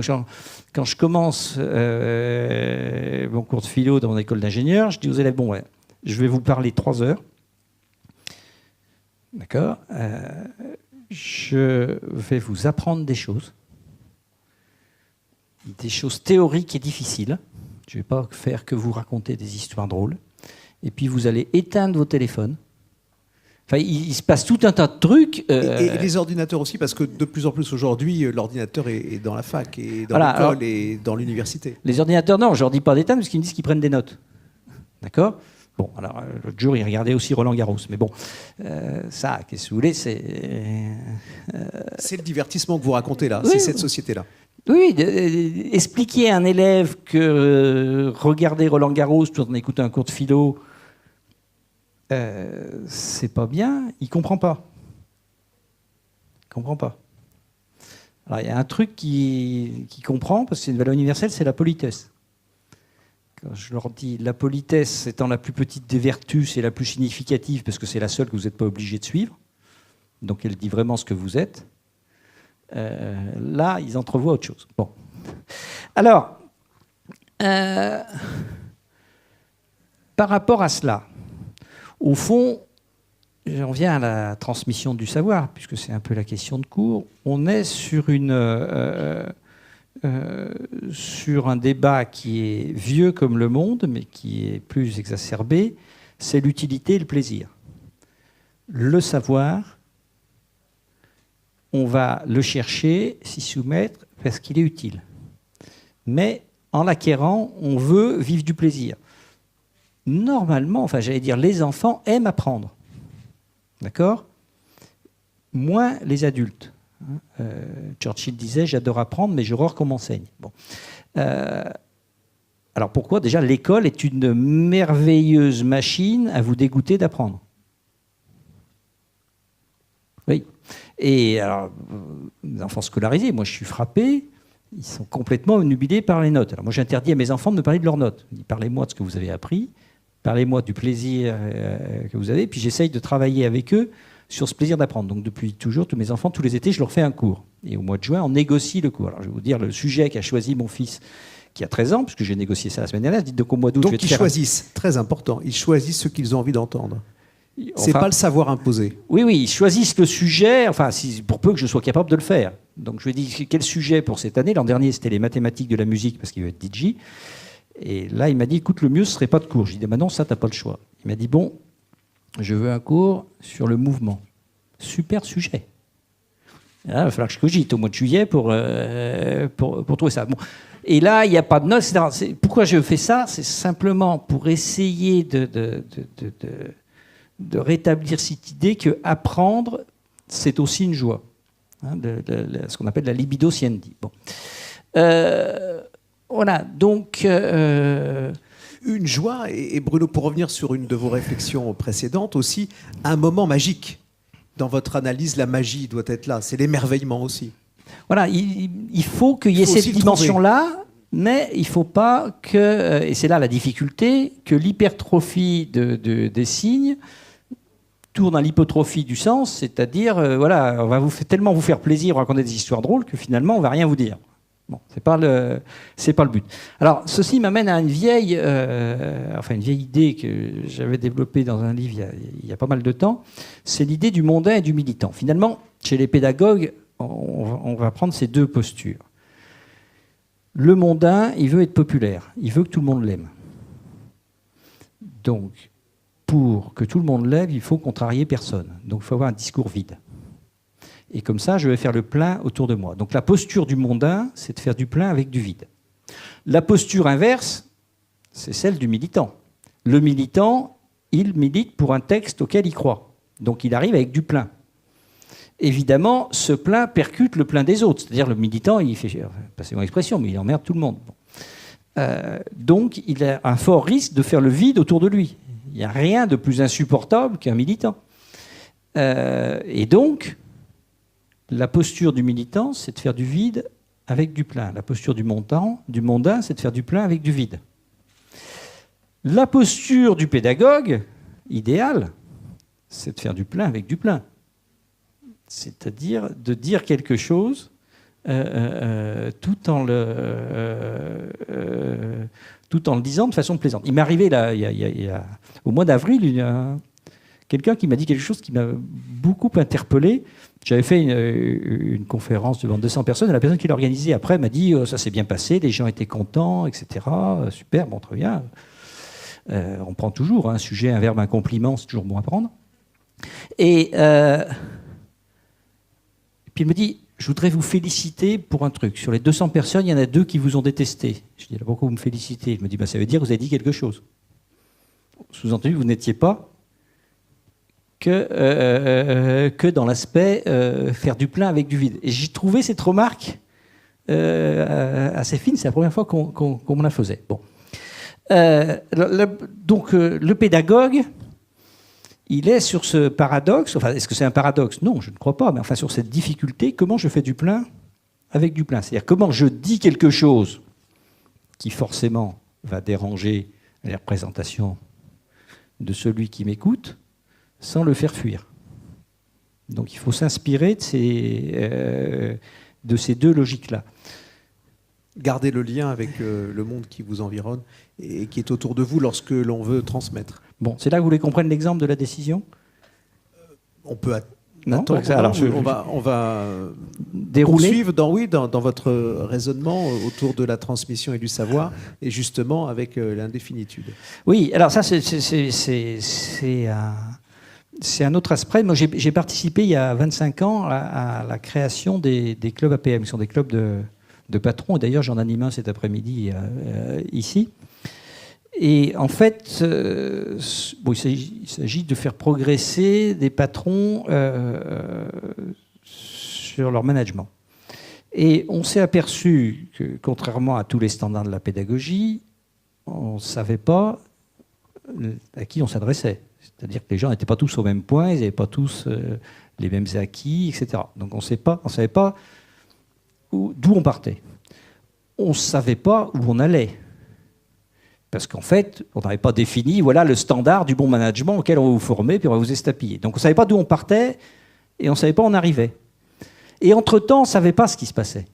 quand je commence mon cours de philo dans mon école d'ingénieur, je dis aux élèves, bon, ouais, je vais vous parler 3 heures. D'accord, je vais vous apprendre des choses théoriques et difficiles. Je ne vais pas faire que vous raconter des histoires drôles. Et puis vous allez éteindre vos téléphones. Enfin, il se passe tout un tas de trucs. Et les ordinateurs aussi, parce que de plus en plus aujourd'hui, l'ordinateur est dans la fac, et dans l'école et dans l'université. Les ordinateurs, non, je leur dis pas d'éteindre parce qu'ils me disent qu'ils prennent des notes. D'accord ? Bon, alors l'autre jour, ils regardaient aussi Roland Garros. Mais bon, ça, qu'est-ce que vous voulez, c'est... C'est le divertissement que vous racontez là, oui, c'est cette société-là. Oui, expliquer à un élève que regarder Roland Garros tout en écoutant un cours de philo, c'est pas bien, il comprend pas. Il comprend pas. Alors il y a un truc qui comprend, parce que c'est une valeur universelle, c'est la politesse. Quand je leur dis la politesse étant la plus petite des vertus, c'est la plus significative, parce que c'est la seule que vous n'êtes pas obligé de suivre. Donc elle dit vraiment ce que vous êtes. Là, ils entrevoient autre chose. Bon. Alors, par rapport à cela, au fond, j'en viens à la transmission du savoir, puisque c'est un peu la question de cours. On est sur un débat qui est vieux comme le monde, mais qui est plus exacerbé, c'est l'utilité et le plaisir. Le savoir, on va le chercher, s'y soumettre, parce qu'il est utile. Mais en l'acquérant, on veut vivre du plaisir. Normalement, enfin j'allais dire, les enfants aiment apprendre. D'accord ? Moins les adultes. Churchill disait « J'adore apprendre, mais j'horreur qu'on m'enseigne ». Bon. Alors pourquoi ? Déjà, l'école est une merveilleuse machine à vous dégoûter d'apprendre. Oui. Et alors, les enfants scolarisés, moi je suis frappé, ils sont complètement obnubilés par les notes. Alors moi j'interdis à mes enfants de me parler de leurs notes. Je dis, parlez-moi de ce que vous avez appris, parlez-moi du plaisir que vous avez, puis j'essaye de travailler avec eux sur ce plaisir d'apprendre. Donc depuis toujours, tous mes enfants, tous les étés, je leur fais un cours. Et au mois de juin, on négocie le cours. Alors je vais vous dire le sujet qu'a choisi mon fils, qui a 13 ans, puisque j'ai négocié ça la semaine dernière. Dites donc au mois d'août, donc ils choisissent, très important, ils choisissent ce qu'ils ont envie d'entendre. C'est pas le savoir imposé. Oui, ils choisissent le sujet, enfin, pour peu que je sois capable de le faire. Donc je lui ai dit quel sujet pour cette année. L'an dernier, c'était les mathématiques de la musique, parce qu'il veut être DJ. Et là, il m'a dit, écoute, le mieux, ce serait pas de cours. Je lui ai dit, non, ça, t'as pas le choix. Il m'a dit, bon, je veux un cours sur le mouvement. Super sujet. Et là, il va falloir que je cogite au mois de juillet pour trouver ça. Bon. Et là, il n'y a pas de notes, etc. Pourquoi je fais ça ? C'est simplement pour essayer de rétablir cette idée que apprendre, c'est aussi une joie. Ce qu'on appelle la libido sciendi. Bon. Voilà, donc... Une joie, et Bruno, pour revenir sur une de vos réflexions précédentes aussi, un moment magique. Dans votre analyse, la magie doit être là. C'est l'émerveillement aussi. Voilà, il faut qu'il y ait cette dimension-là, mais il ne faut pas que, et c'est là la difficulté, que l'hypertrophie des signes tourne à l'hypotrophie du sens, c'est-à-dire, voilà, on va tellement vous faire plaisir, raconter des histoires drôles, que finalement, on ne va rien vous dire. Bon, c'est pas le but. Alors, ceci m'amène à une vieille idée que j'avais développée dans un livre il y a pas mal de temps. C'est l'idée du mondain et du militant. Finalement, chez les pédagogues, on va prendre ces deux postures. Le mondain, il veut être populaire. Il veut que tout le monde l'aime. Donc, pour que tout le monde l'aime, il faut contrarier personne. Donc, il faut avoir un discours vide. Et comme ça, je vais faire le plein autour de moi. Donc la posture du mondain, c'est de faire du plein avec du vide. La posture inverse, c'est celle du militant. Le militant, il milite pour un texte auquel il croit. Donc il arrive avec du plein. évidemment, ce plein percute le plein des autres. C'est-à-dire le militant, il fait, passez mon expression, mais il emmerde tout le monde. Bon. Donc, il a un fort risque de faire le vide autour de lui. Il n'y a rien de plus insupportable qu'un militant. Et donc, la posture du militant, c'est de faire du vide avec du plein. La posture du mondain, c'est de faire du plein avec du vide. La posture du pédagogue, idéale, c'est de faire du plein avec du plein. C'est-à-dire de dire quelque chose tout en le disant de façon plaisante. Il m'est arrivé, là, au mois d'avril, il y a quelqu'un qui m'a dit quelque chose qui m'a beaucoup interpellé. J'avais fait une conférence devant 200 personnes, et la personne qui l'a organisée après m'a dit « ça s'est bien passé, les gens étaient contents, etc. Super, bon, très bien. » On prend toujours un sujet, un verbe, un compliment, c'est toujours bon à prendre. Et puis il me dit « je voudrais vous féliciter pour un truc. Sur les 200 personnes, il y en a 2 qui vous ont détesté. » Je dis « pourquoi vous me félicitez ?» Il me dit « ça veut dire que vous avez dit quelque chose. » Sous-entendu, vous n'étiez pas que dans l'aspect faire du plein avec du vide. Et j'ai trouvé cette remarque assez fine. C'est la première fois qu'on me la faisait. Bon. Donc le pédagogue, il est sur ce paradoxe. Enfin, est-ce que c'est un paradoxe? Non, je ne crois pas. Mais enfin, sur cette difficulté, comment je fais du plein avec du plein? C'est-à-dire comment je dis quelque chose qui forcément va déranger les représentations de celui qui m'écoute, sans le faire fuir. Donc il faut s'inspirer de ces 2 logiques-là. Garder le lien avec le monde qui vous environne et qui est autour de vous lorsque l'on veut transmettre. Bon, c'est là que vous voulez qu'on prenne l'exemple de la décision? On peut non, attendre. Alors, on va dérouler poursuivre dans votre raisonnement autour de la transmission et du savoir, et justement avec l'indéfinitude. Oui, alors ça, c'est un autre aspect. Moi, j'ai participé il y a 25 ans à la création des clubs APM, qui sont des clubs de patrons. Et d'ailleurs, j'en anime un cet après-midi ici. Et en fait, il s'agit de faire progresser des patrons sur leur management. Et on s'est aperçu que, contrairement à tous les standards de la pédagogie, on ne savait pas à qui on s'adressait. C'est-à-dire que les gens n'étaient pas tous au même point, ils n'avaient pas tous les mêmes acquis, etc. Donc on ne savait pas d'où on partait. On ne savait pas où on allait. Parce qu'en fait, on n'avait pas défini voilà, le standard du bon management auquel on va vous former, puis on va vous estapiller. Donc on ne savait pas d'où on partait et on ne savait pas où on arrivait. Et entre-temps, on ne savait pas ce qui se passait.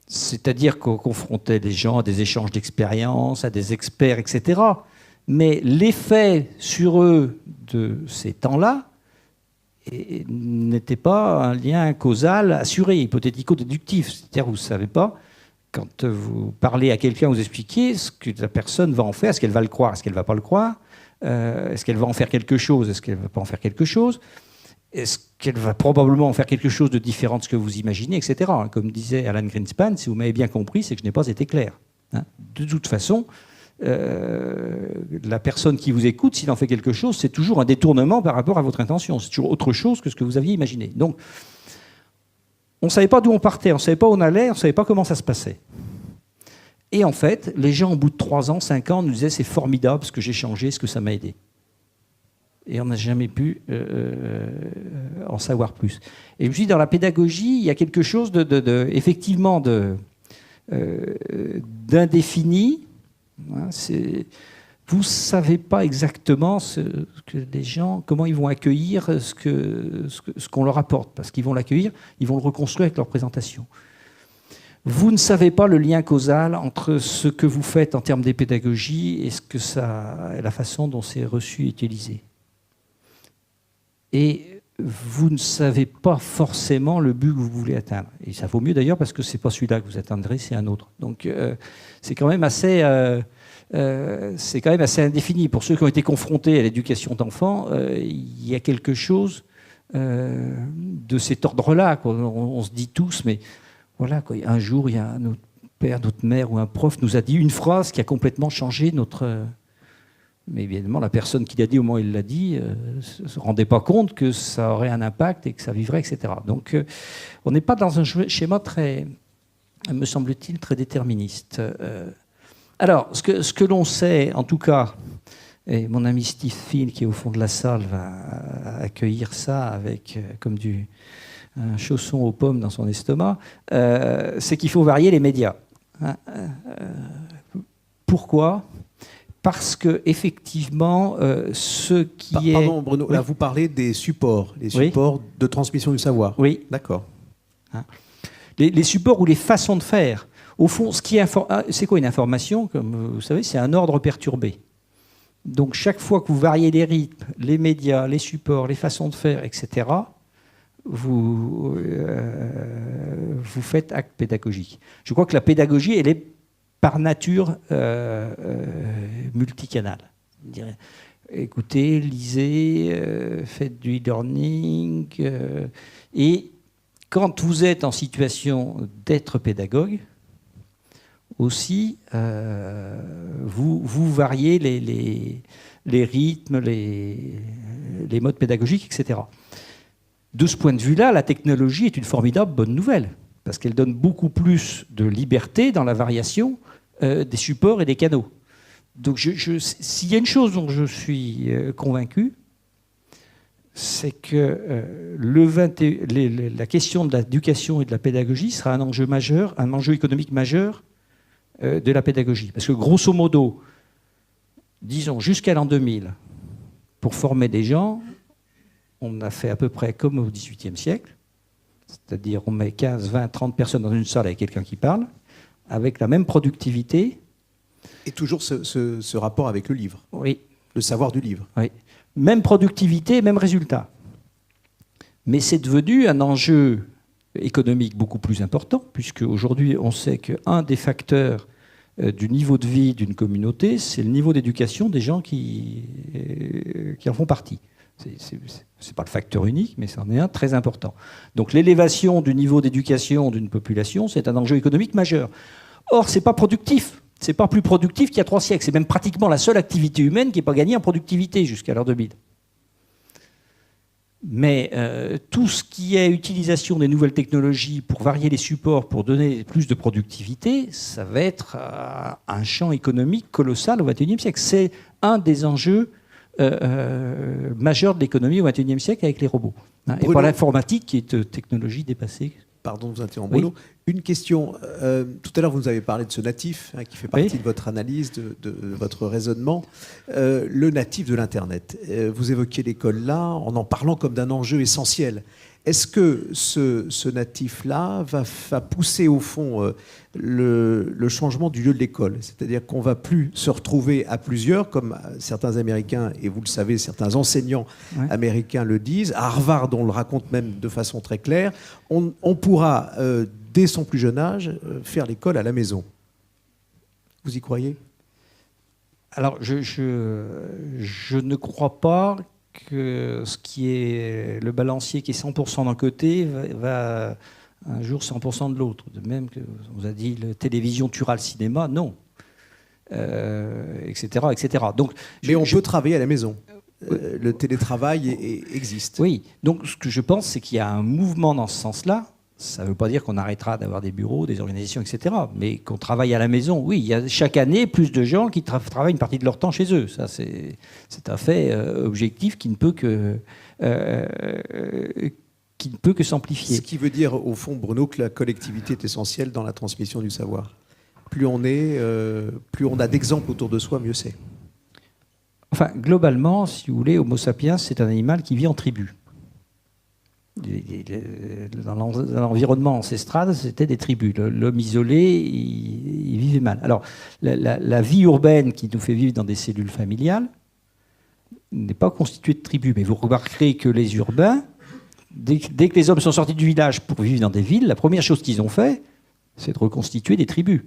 C'est-à-dire qu'on confrontait les gens à des échanges d'expériences, à des experts, etc. Mais l'effet sur eux de ces temps-là n'était pas un lien causal assuré, hypothético-déductif. C'est-à-dire que vous ne savez pas, quand vous parlez à quelqu'un, vous expliquez ce que la personne va en faire, est-ce qu'elle va le croire, est-ce qu'elle ne va pas le croire, est-ce qu'elle va en faire quelque chose, est-ce qu'elle ne va pas en faire quelque chose, est-ce qu'elle va probablement en faire quelque chose de différent de ce que vous imaginez, etc. Comme disait Alan Greenspan, si vous m'avez bien compris, c'est que je n'ai pas été clair. De toute façon, la personne qui vous écoute, s'il en fait quelque chose, c'est toujours un détournement par rapport à votre intention. C'est toujours autre chose que ce que vous aviez imaginé. Donc, on ne savait pas d'où on partait, on ne savait pas où on allait, on ne savait pas comment ça se passait. Et en fait, les gens, au bout de 3 ans, 5 ans, nous disaient « c'est formidable ce que j'ai changé, ce que ça m'a aidé ». Et on n'a jamais pu en savoir plus. Et je me dis, dans la pédagogie, il y a quelque chose effectivement d'indéfini. Vous ne savez pas exactement que les gens, comment ils vont accueillir ce qu'on leur apporte. Parce qu'ils vont l'accueillir, ils vont le reconstruire avec leur présentation. Vous ne savez pas le lien causal entre ce que vous faites en termes de pédagogie et la façon dont c'est reçu et utilisé. Et vous ne savez pas forcément le but que vous voulez atteindre. Et ça vaut mieux d'ailleurs parce que ce n'est pas celui-là que vous atteindrez, c'est un autre. Donc c'est quand même assez indéfini. Pour ceux qui ont été confrontés à l'éducation d'enfants, il y a quelque chose de cet ordre-là. On se dit tous, mais voilà, un jour, il y a notre père, notre mère ou un prof nous a dit une phrase qui a complètement changé Mais évidemment, la personne qui l'a dit au moment où il l'a dit ne se rendait pas compte que ça aurait un impact et que ça vivrait, etc. Donc, on n'est pas dans un schéma très, me semble-t-il, très déterministe. Alors, ce que l'on sait, en tout cas, et mon ami Steve Field, qui est au fond de la salle, va accueillir ça avec comme un chausson aux pommes dans son estomac, c'est qu'il faut varier les médias. Pourquoi ? Parce que effectivement, ce qui est... Pardon Bruno, oui. Là vous parlez des supports, les supports de transmission du savoir. Oui. D'accord. Les supports ou les façons de faire. Au fond, c'est quoi une information ? Comme vous savez, c'est un ordre perturbé. Donc chaque fois que vous variez les rythmes, les médias, les supports, les façons de faire, etc., vous faites acte pédagogique. Je crois que la pédagogie, elle est par nature multicanale. Écoutez, lisez, faites du e-learning. Et quand vous êtes en situation d'être pédagogue, aussi, vous variez les rythmes, les modes pédagogiques, etc. De ce point de vue-là, la technologie est une formidable bonne nouvelle, parce qu'elle donne beaucoup plus de liberté dans la variation des supports et des canaux. Donc s'il y a une chose dont je suis convaincu, c'est que la question de l'éducation et de la pédagogie sera un enjeu majeur, un enjeu économique majeur de la pédagogie. Parce que grosso modo, disons jusqu'à l'an 2000, pour former des gens, on a fait à peu près comme au XVIIIe siècle, c'est-à-dire on met 15, 20, 30 personnes dans une salle avec quelqu'un qui parle, avec la même productivité. Et toujours ce rapport avec le livre. Oui. Le savoir du livre. Oui. Même productivité, même résultat. Mais c'est devenu un enjeu économique beaucoup plus important, puisque aujourd'hui on sait qu'un des facteurs du niveau de vie d'une communauté, c'est le niveau d'éducation des gens qui en font partie. C'est pas le facteur unique, mais c'en est un très important. Donc l'élévation du niveau d'éducation d'une population, c'est un enjeu économique majeur. Or, c'est pas productif. C'est pas plus productif qu'il y a 3 siècles. C'est même pratiquement la seule activité humaine qui n'est pas gagnée en productivité jusqu'à l'an 2000. Mais tout ce qui est utilisation des nouvelles technologies pour varier les supports, pour donner plus de productivité, ça va être un champ économique colossal au XXIe siècle. C'est un des enjeux majeurs de l'économie au XXIe siècle avec les robots. Et pas l'informatique qui est technologie dépassée. Pardon de vous interrompre, Bruno. Oui. Une question. Tout à l'heure, vous nous avez parlé de ce natif qui fait partie de votre analyse, de votre raisonnement. Le natif de l'Internet. Vous évoquiez l'école là en parlant comme d'un enjeu essentiel. Est-ce que ce natif-là va pousser au fond le changement du lieu de l'école ? C'est-à-dire qu'on ne va plus se retrouver à plusieurs, comme certains Américains, et vous le savez, certains enseignants américains le disent. À Harvard, on le raconte même de façon très claire. On pourra, dès son plus jeune âge, faire l'école à la maison. Vous y croyez ? Alors, je ne crois pas que ce qui est le balancier qui est 100% d'un côté va un jour 100% de l'autre. De même que on vous a dit la télévision tuera le cinéma, non. Etc., etc. Donc, mais on peut travailler à la maison. Le télétravail existe. Oui. Donc ce que je pense, c'est qu'il y a un mouvement dans ce sens-là. Ça ne veut pas dire qu'on arrêtera d'avoir des bureaux, des organisations, etc. Mais qu'on travaille à la maison, oui. Il y a chaque année plus de gens qui travaillent une partie de leur temps chez eux. Ça, c'est un fait objectif qui ne peut que s'amplifier. Ce qui veut dire, au fond, Bruno, que la collectivité est essentielle dans la transmission du savoir. Plus on a d'exemples autour de soi, mieux c'est. Enfin, globalement, si vous voulez, Homo sapiens, c'est un animal qui vit en tribu. Dans l'environnement ancestral, c'était des tribus. L'homme isolé, il vivait mal. Alors, la vie urbaine qui nous fait vivre dans des cellules familiales n'est pas constituée de tribus. Mais vous remarquerez que les urbains, dès que les hommes sont sortis du village pour vivre dans des villes, la première chose qu'ils ont fait, c'est de reconstituer des tribus.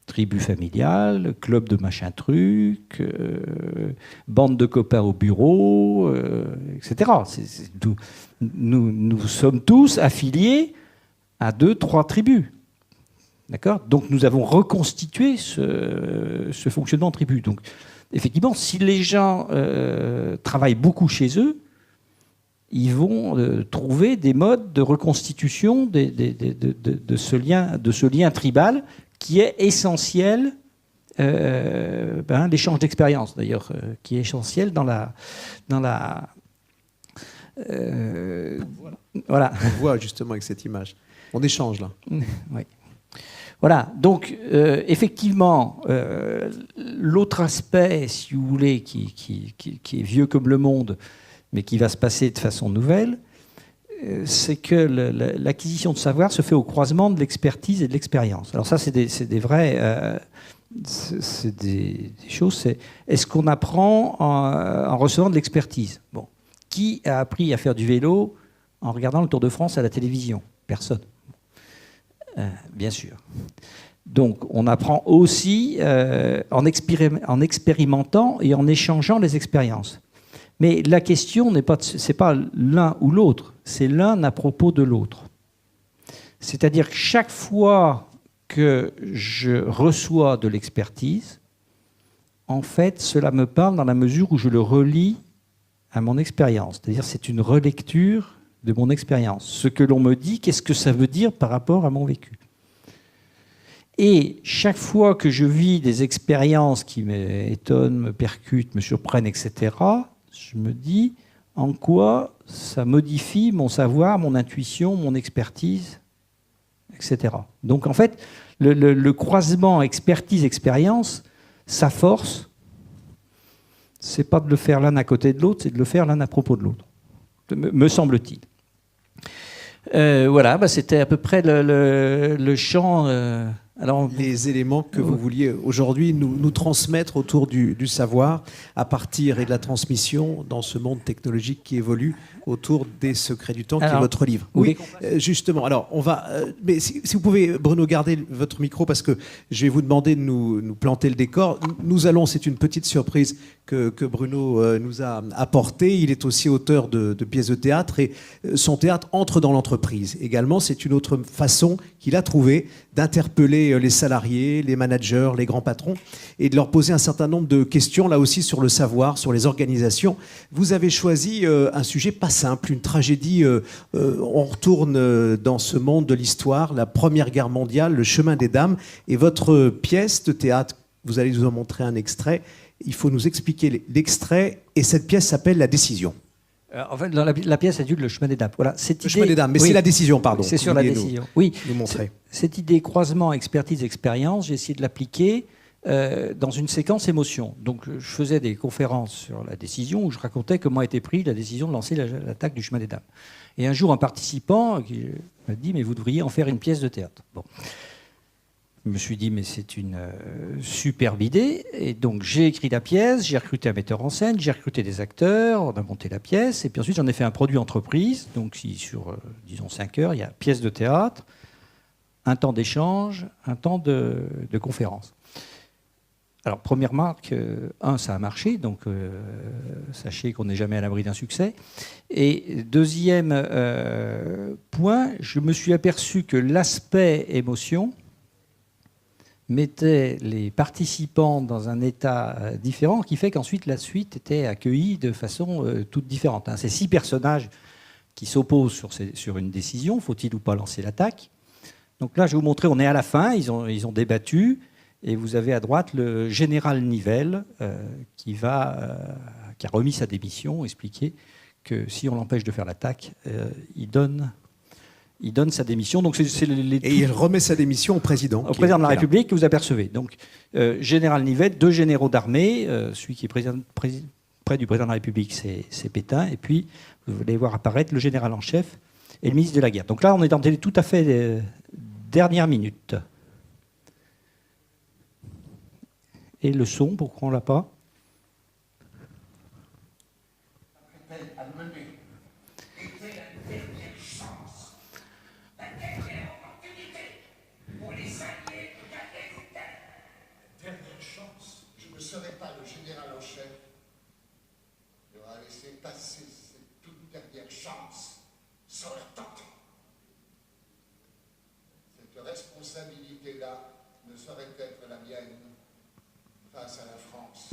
Tribu familiale, club de machin truc, bande de copains au bureau, etc. Nous sommes tous affiliés à 2, 3 tribus. D'accord ? Donc nous avons reconstitué ce fonctionnement en tribu. Donc effectivement, si les gens travaillent beaucoup chez eux, ils vont trouver des modes de reconstitution de ce lien tribal qui est essentiel, l'échange d'expérience d'ailleurs, qui est essentiel dans la voilà. On voit justement avec cette image. On échange là. Oui. Voilà, donc effectivement, l'autre aspect, si vous voulez, qui est vieux comme le monde, mais qui va se passer de façon nouvelle, c'est que l'acquisition de savoir se fait au croisement de l'expertise et de l'expérience. Alors ça, c'est des vrais... c'est des choses... Est-ce qu'on apprend en recevant de l'expertise? Bon. Qui a appris à faire du vélo en regardant le Tour de France à la télévision? Personne. Bien sûr. Donc, on apprend aussi en expérimentant et en échangeant les expériences. Mais la question c'est pas l'un ou l'autre, c'est l'un à propos de l'autre. C'est-à-dire que chaque fois que je reçois de l'expertise, en fait, cela me parle dans la mesure où je le relie à mon expérience. C'est-à-dire c'est une relecture de mon expérience. Ce que l'on me dit, qu'est-ce que ça veut dire par rapport à mon vécu? Et chaque fois que je vis des expériences qui m'étonnent, me percutent, me surprennent, etc., je me dis en quoi ça modifie mon savoir, mon intuition, mon expertise, etc. Donc en fait, le croisement expertise-expérience, sa force, c'est pas de le faire l'un à côté de l'autre, c'est de le faire l'un à propos de l'autre, me semble-t-il. Voilà, c'était à peu près le champ... Alors, les éléments que vous vouliez aujourd'hui nous transmettre autour du savoir à partir et de la transmission dans ce monde technologique qui évolue autour des secrets du temps, qui est votre livre. Oui, justement. Alors, on va... mais si vous pouvez, Bruno, garder votre micro parce que je vais vous demander de nous planter le décor. Nous allons, c'est une petite surprise que Bruno nous a apportée. Il est aussi auteur de pièces de théâtre et son théâtre entre dans l'entreprise. Également, c'est une autre façon qu'il a trouvée d'interpeller les salariés, les managers, les grands patrons et de leur poser un certain nombre de questions, là aussi, sur le savoir, sur les organisations. Vous avez choisi un sujet pas simple, une tragédie. On retourne dans ce monde de l'histoire, la Première Guerre mondiale, le chemin des dames. Et votre pièce de théâtre, vous allez nous en montrer un extrait. Il faut nous expliquer l'extrait. Et cette pièce s'appelle La Décision. En fait, dans la pièce adulte, le chemin des dames. Voilà, le chemin des dames, mais oui, c'est la décision, pardon. C'est sur la décision. Oui, nous montrer. Cette idée croisement, expertise, expérience, j'ai essayé de l'appliquer dans une séquence émotion. Donc, je faisais des conférences sur la décision où je racontais comment a été prise la décision de lancer l'attaque du chemin des dames. Et un jour, un participant m'a dit « Mais vous devriez en faire une pièce de théâtre. » Bon. Je me suis dit, mais c'est une superbe idée. Et donc, j'ai écrit la pièce, j'ai recruté un metteur en scène, j'ai recruté des acteurs, on a monté la pièce. Et puis ensuite, j'en ai fait un produit entreprise. Donc, sur, disons, 5 heures, il y a pièce de théâtre, un temps d'échange, un temps de conférence. Alors, première remarque, ça a marché. Donc, sachez qu'on n'est jamais à l'abri d'un succès. Et deuxième point, je me suis aperçu que l'aspect émotion mettait les participants dans un état différent, qui fait qu'ensuite la suite était accueillie de façon toute différente. Ces 6 personnages qui s'opposent sur une décision, faut-il ou pas lancer l'attaque. Donc là, je vais vous montrer, on est à la fin, ils ont débattu, et vous avez à droite le général Nivelle qui a remis sa démission, expliqué que si on l'empêche de faire l'attaque, il donne sa démission. Donc et il remet sa démission au président. Au président de la République, que vous apercevez. Donc, général Nivelle, 2 généraux d'armée. Celui qui est près du président de la République, c'est Pétain. Et puis, vous allez voir apparaître le général en chef et le ministre de la Guerre. Donc là, on est dans des tout à fait dernières minutes. Et le son, pourquoi on ne l'a pas ? Responsabilité-là ne saurait être la mienne face à la France.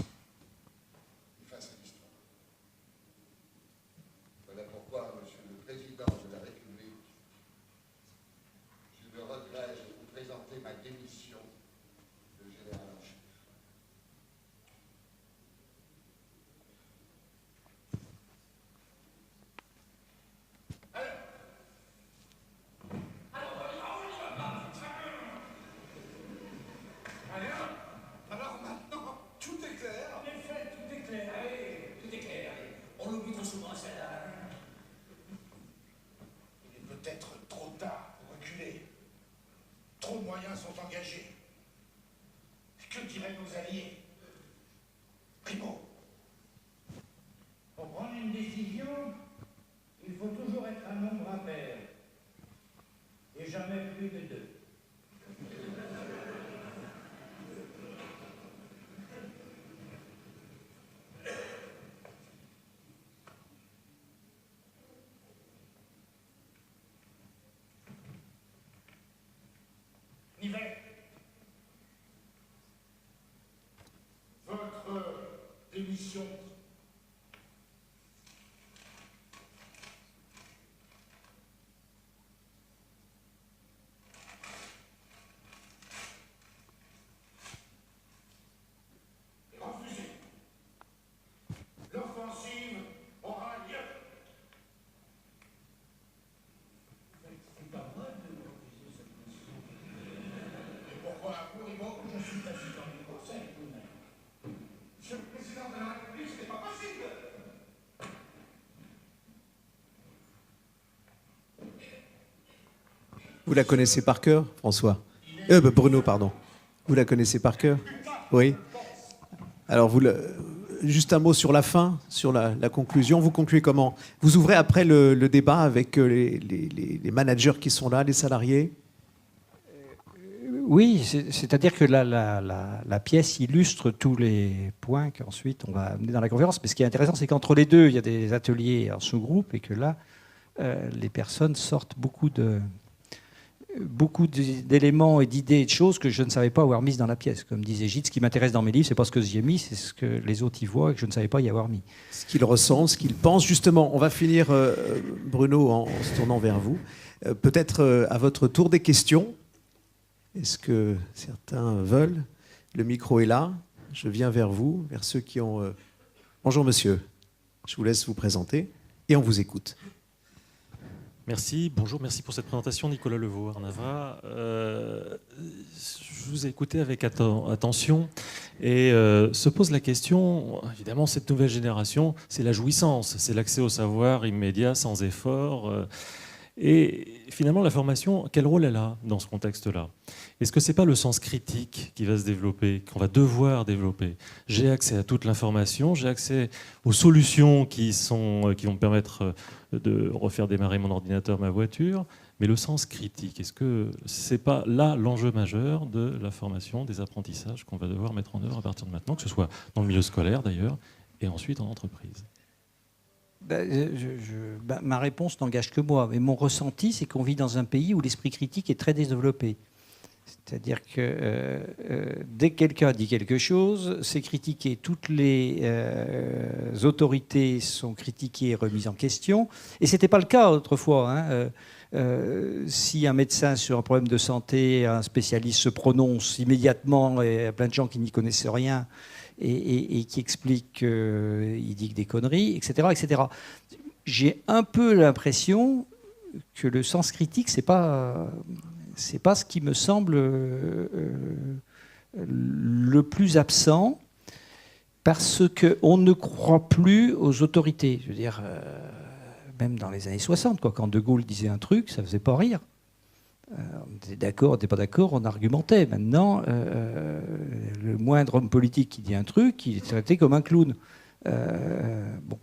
engagé. Que diraient nos alliés? Primo. Pour prendre une décision, il faut toujours être un nombre impair. Et jamais plus de 2. Nivet. Votre démission. est refusée. L'offensive aura lieu. C'est pas vrai de refuser cette mission. Et pourquoi Bouribeau? Je suis président du Conseil, vous-même. Monsieur le Président de la République, ce n'est pas possible. Vous la connaissez par cœur, François Bruno, pardon. Vous la connaissez par cœur? Oui. Alors, juste un mot sur la fin, sur la conclusion. Vous concluez comment? Vous ouvrez après le débat avec les managers qui sont là, les salariés? Oui, c'est-à-dire que la pièce illustre tous les points qu'ensuite on va amener dans la conférence. Mais ce qui est intéressant, c'est qu'entre les deux, il y a des ateliers en sous-groupe et que là, les personnes sortent beaucoup d'éléments et d'idées et de choses que je ne savais pas avoir mises dans la pièce. Comme disait Gide, ce qui m'intéresse dans mes livres, c'est pas ce que j'y ai mis, c'est ce que les autres y voient et que je ne savais pas y avoir mis. Ce qu'ils ressentent, ce qu'ils pensent. Justement, on va finir, Bruno, en se tournant vers vous. Peut-être à votre tour des questions. Est-ce que certains veulent? Le micro est là. Je viens vers vous, vers ceux qui ont... Bonjour monsieur, je vous laisse vous présenter et on vous écoute. Merci, bonjour, merci pour cette présentation, Nicolas Levaux, Arnava. Je vous ai écouté avec attention et se pose la question, évidemment, cette nouvelle génération, c'est la jouissance, c'est l'accès au savoir immédiat, sans effort. Et finalement, la formation, quel rôle elle a dans ce contexte-là? Est-ce que ce n'est pas le sens critique qui va se développer, qu'on va devoir développer? J'ai accès à toute l'information, j'ai accès aux solutions qui vont me permettre de refaire démarrer mon ordinateur, ma voiture, mais le sens critique, est-ce que ce n'est pas là l'enjeu majeur de la formation, des apprentissages qu'on va devoir mettre en œuvre à partir de maintenant, que ce soit dans le milieu scolaire d'ailleurs, et ensuite en entreprise? Ma réponse n'engage que moi, mais mon ressenti, c'est qu'on vit dans un pays où l'esprit critique est très développé. C'est-à-dire que dès que quelqu'un dit quelque chose, c'est critiqué. Toutes les autorités sont critiquées et remises en question. Et ce n'était pas le cas autrefois. Si un médecin sur un problème de santé, un spécialiste se prononce immédiatement, et il y a plein de gens qui n'y connaissent rien, et qui explique qu'il dit que des conneries, etc. etc. J'ai un peu l'impression que le sens critique, c'est pas ce qui me semble le plus absent, parce qu'on ne croit plus aux autorités. Je veux dire, même dans les années 60, quand De Gaulle disait un truc, ça ne faisait pas rire. On était d'accord, on n'était pas d'accord, on argumentait. Maintenant, le moindre homme politique qui dit un truc, il est traité comme un clown. Bon.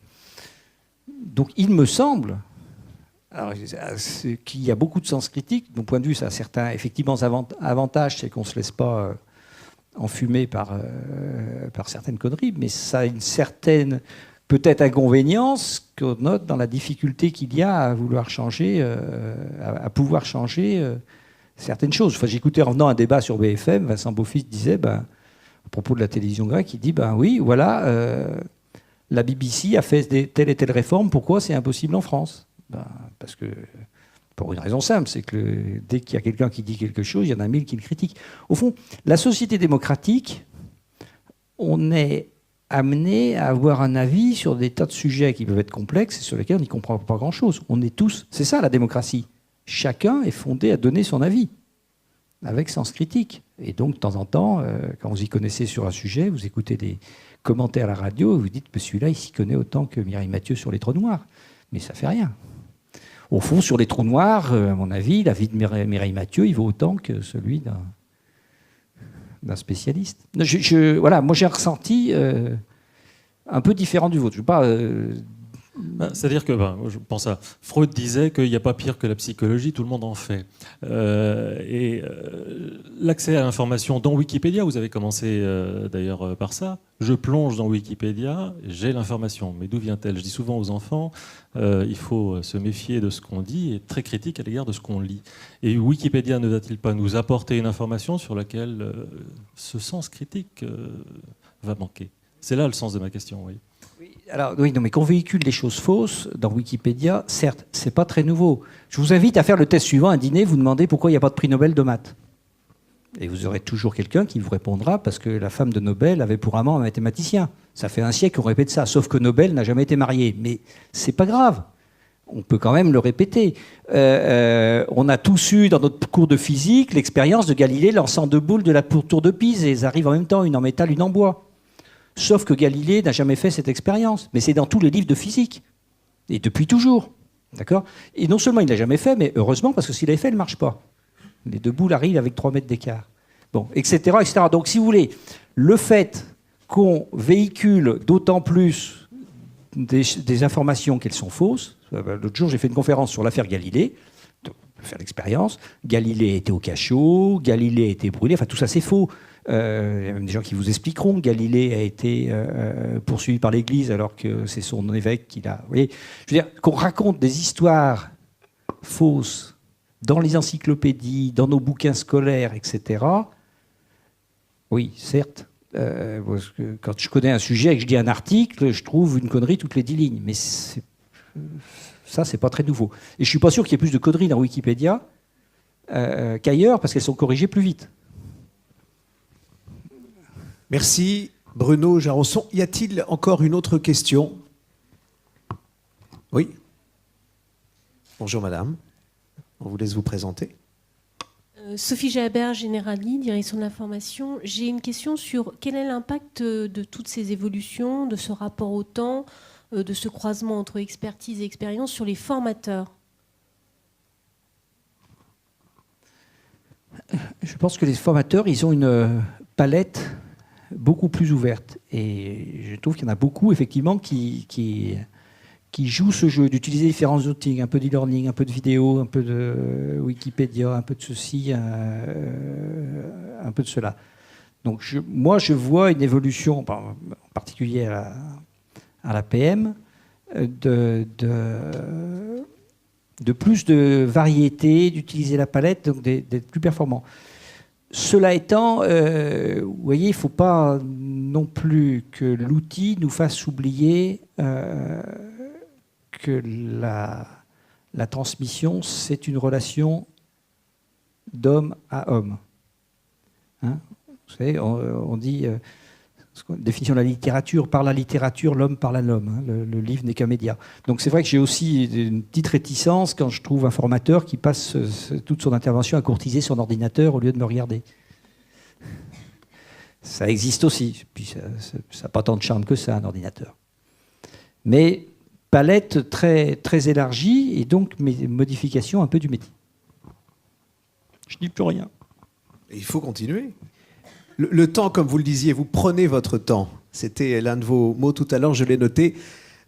Donc il me semble qu'il y a beaucoup de sens critique. De mon point de vue, ça a certains effectivement avantages, c'est qu'on ne se laisse pas enfumer par certaines conneries, mais ça a une certaine peut-être inconvénience qu'on note dans la difficulté qu'il y a à vouloir changer, à pouvoir changer certaines choses. Enfin, j'écoutais en venant un débat sur BFM, Vincent Beaufils disait, à propos de la télévision grecque, il dit, oui, voilà, la BBC a fait telle et telle réforme, pourquoi c'est impossible en France? Parce que, pour une raison simple, c'est que dès qu'il y a quelqu'un qui dit quelque chose, il y en a 1000 qui le critiquent. Au fond, la société démocratique, on est amené à avoir un avis sur des tas de sujets qui peuvent être complexes et sur lesquels on n'y comprend pas grand-chose. On est tous... C'est ça la démocratie. Chacun est fondé à donner son avis, avec sens critique. Et donc, de temps en temps, quand vous y connaissez sur un sujet, vous écoutez des commentaires à la radio et vous dites que celui-là, il s'y connaît autant que Mireille Mathieu sur les trous noirs. Mais ça fait rien. Au fond, sur les trous noirs, à mon avis, l'avis de Mireille Mathieu, il vaut autant que celui d'un spécialiste. Voilà, moi j'ai un ressenti un peu différent du vôtre. Je veux pas. C'est-à-dire que, je pense à Freud disait qu'il n'y a pas pire que la psychologie, tout le monde en fait. L'accès à l'information dans Wikipédia, vous avez commencé d'ailleurs par ça. Je plonge dans Wikipédia, j'ai l'information. Mais d'où vient-elle? Je dis souvent aux enfants, il faut se méfier de ce qu'on dit et être très critique à l'égard de ce qu'on lit. Et Wikipédia ne va-t-il pas nous apporter une information sur laquelle ce sens critique va manquer? C'est là le sens de ma question, oui. Oui, non, mais qu'on véhicule des choses fausses dans Wikipédia, certes, c'est pas très nouveau. Je vous invite à faire le test suivant, un dîner, vous demandez pourquoi il n'y a pas de prix Nobel de maths. Et vous aurez toujours quelqu'un qui vous répondra parce que la femme de Nobel avait pour amant un mathématicien. Ça fait un siècle qu'on répète ça, sauf que Nobel n'a jamais été marié. Mais c'est pas grave. On peut quand même le répéter. On a tous eu dans notre cours de physique l'expérience de Galilée lançant deux boules de la tour de Pise et elles arrivent en même temps, une en métal, une en bois. Sauf que Galilée n'a jamais fait cette expérience. Mais c'est dans tous les livres de physique. Et depuis toujours. D'accord ? Et non seulement il ne l'a jamais fait, mais heureusement, parce que s'il l'avait fait, elle ne marche pas. Les deux boules arrivent avec 3 mètres d'écart. Bon, etc., etc. Donc, si vous voulez, le fait qu'on véhicule d'autant plus des informations qu'elles sont fausses. L'autre jour, j'ai fait une conférence sur l'affaire Galilée. On peut faire l'expérience. Galilée était au cachot, Galilée a été brûlé. Enfin, tout ça, c'est faux. Il y a même des gens qui vous expliqueront que Galilée a été poursuivi par l'Église alors que c'est son évêque qui l'a... Vous voyez, je veux dire, qu'on raconte des histoires fausses dans les encyclopédies, dans nos bouquins scolaires, etc. Oui, certes. Parce que quand je connais un sujet et que je lis un article, je trouve une connerie toutes les 10 lignes. Mais ça, c'est pas très nouveau. Et je suis pas sûr qu'il y ait plus de conneries dans Wikipédia qu'ailleurs parce qu'elles sont corrigées plus vite. Merci Bruno Jarosson. Y a-t-il encore une autre question? Oui. Bonjour madame. On vous laisse vous présenter. Sophie Jalbert, Generali, direction de l'information. J'ai une question sur quel est l'impact de toutes ces évolutions, de ce rapport au temps, de ce croisement entre expertise et expérience sur les formateurs. Je pense que les formateurs, ils ont une palette beaucoup plus ouverte. Et je trouve qu'il y en a beaucoup, effectivement, qui jouent ce jeu, d'utiliser différents outils, un peu d'e-learning, un peu de vidéo, un peu de Wikipédia, un peu de ceci, un peu de cela. Donc moi, je vois une évolution, en particulier à la PM, de plus de variété, d'utiliser la palette, donc d'être plus performant. Cela étant, vous voyez, il ne faut pas non plus que l'outil nous fasse oublier que la transmission, c'est une relation d'homme à homme. Hein? Vous savez, on dit, définition de la littérature, par la littérature, l'homme parle à l'homme. Hein? Le livre n'est qu'un média. Donc c'est vrai que j'ai aussi une petite réticence quand je trouve un formateur qui passe toute son intervention à courtiser son ordinateur au lieu de me regarder. Ça existe aussi. Puis ça n'a pas tant de charme que ça, un ordinateur. Mais palette très, très élargie et donc modification un peu du métier. Je dis plus rien. Il faut continuer. Le temps, comme vous le disiez, vous prenez votre temps. C'était l'un de vos mots tout à l'heure, je l'ai noté.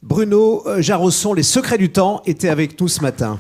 Bruno Jarosson, les secrets du temps, était avec nous ce matin.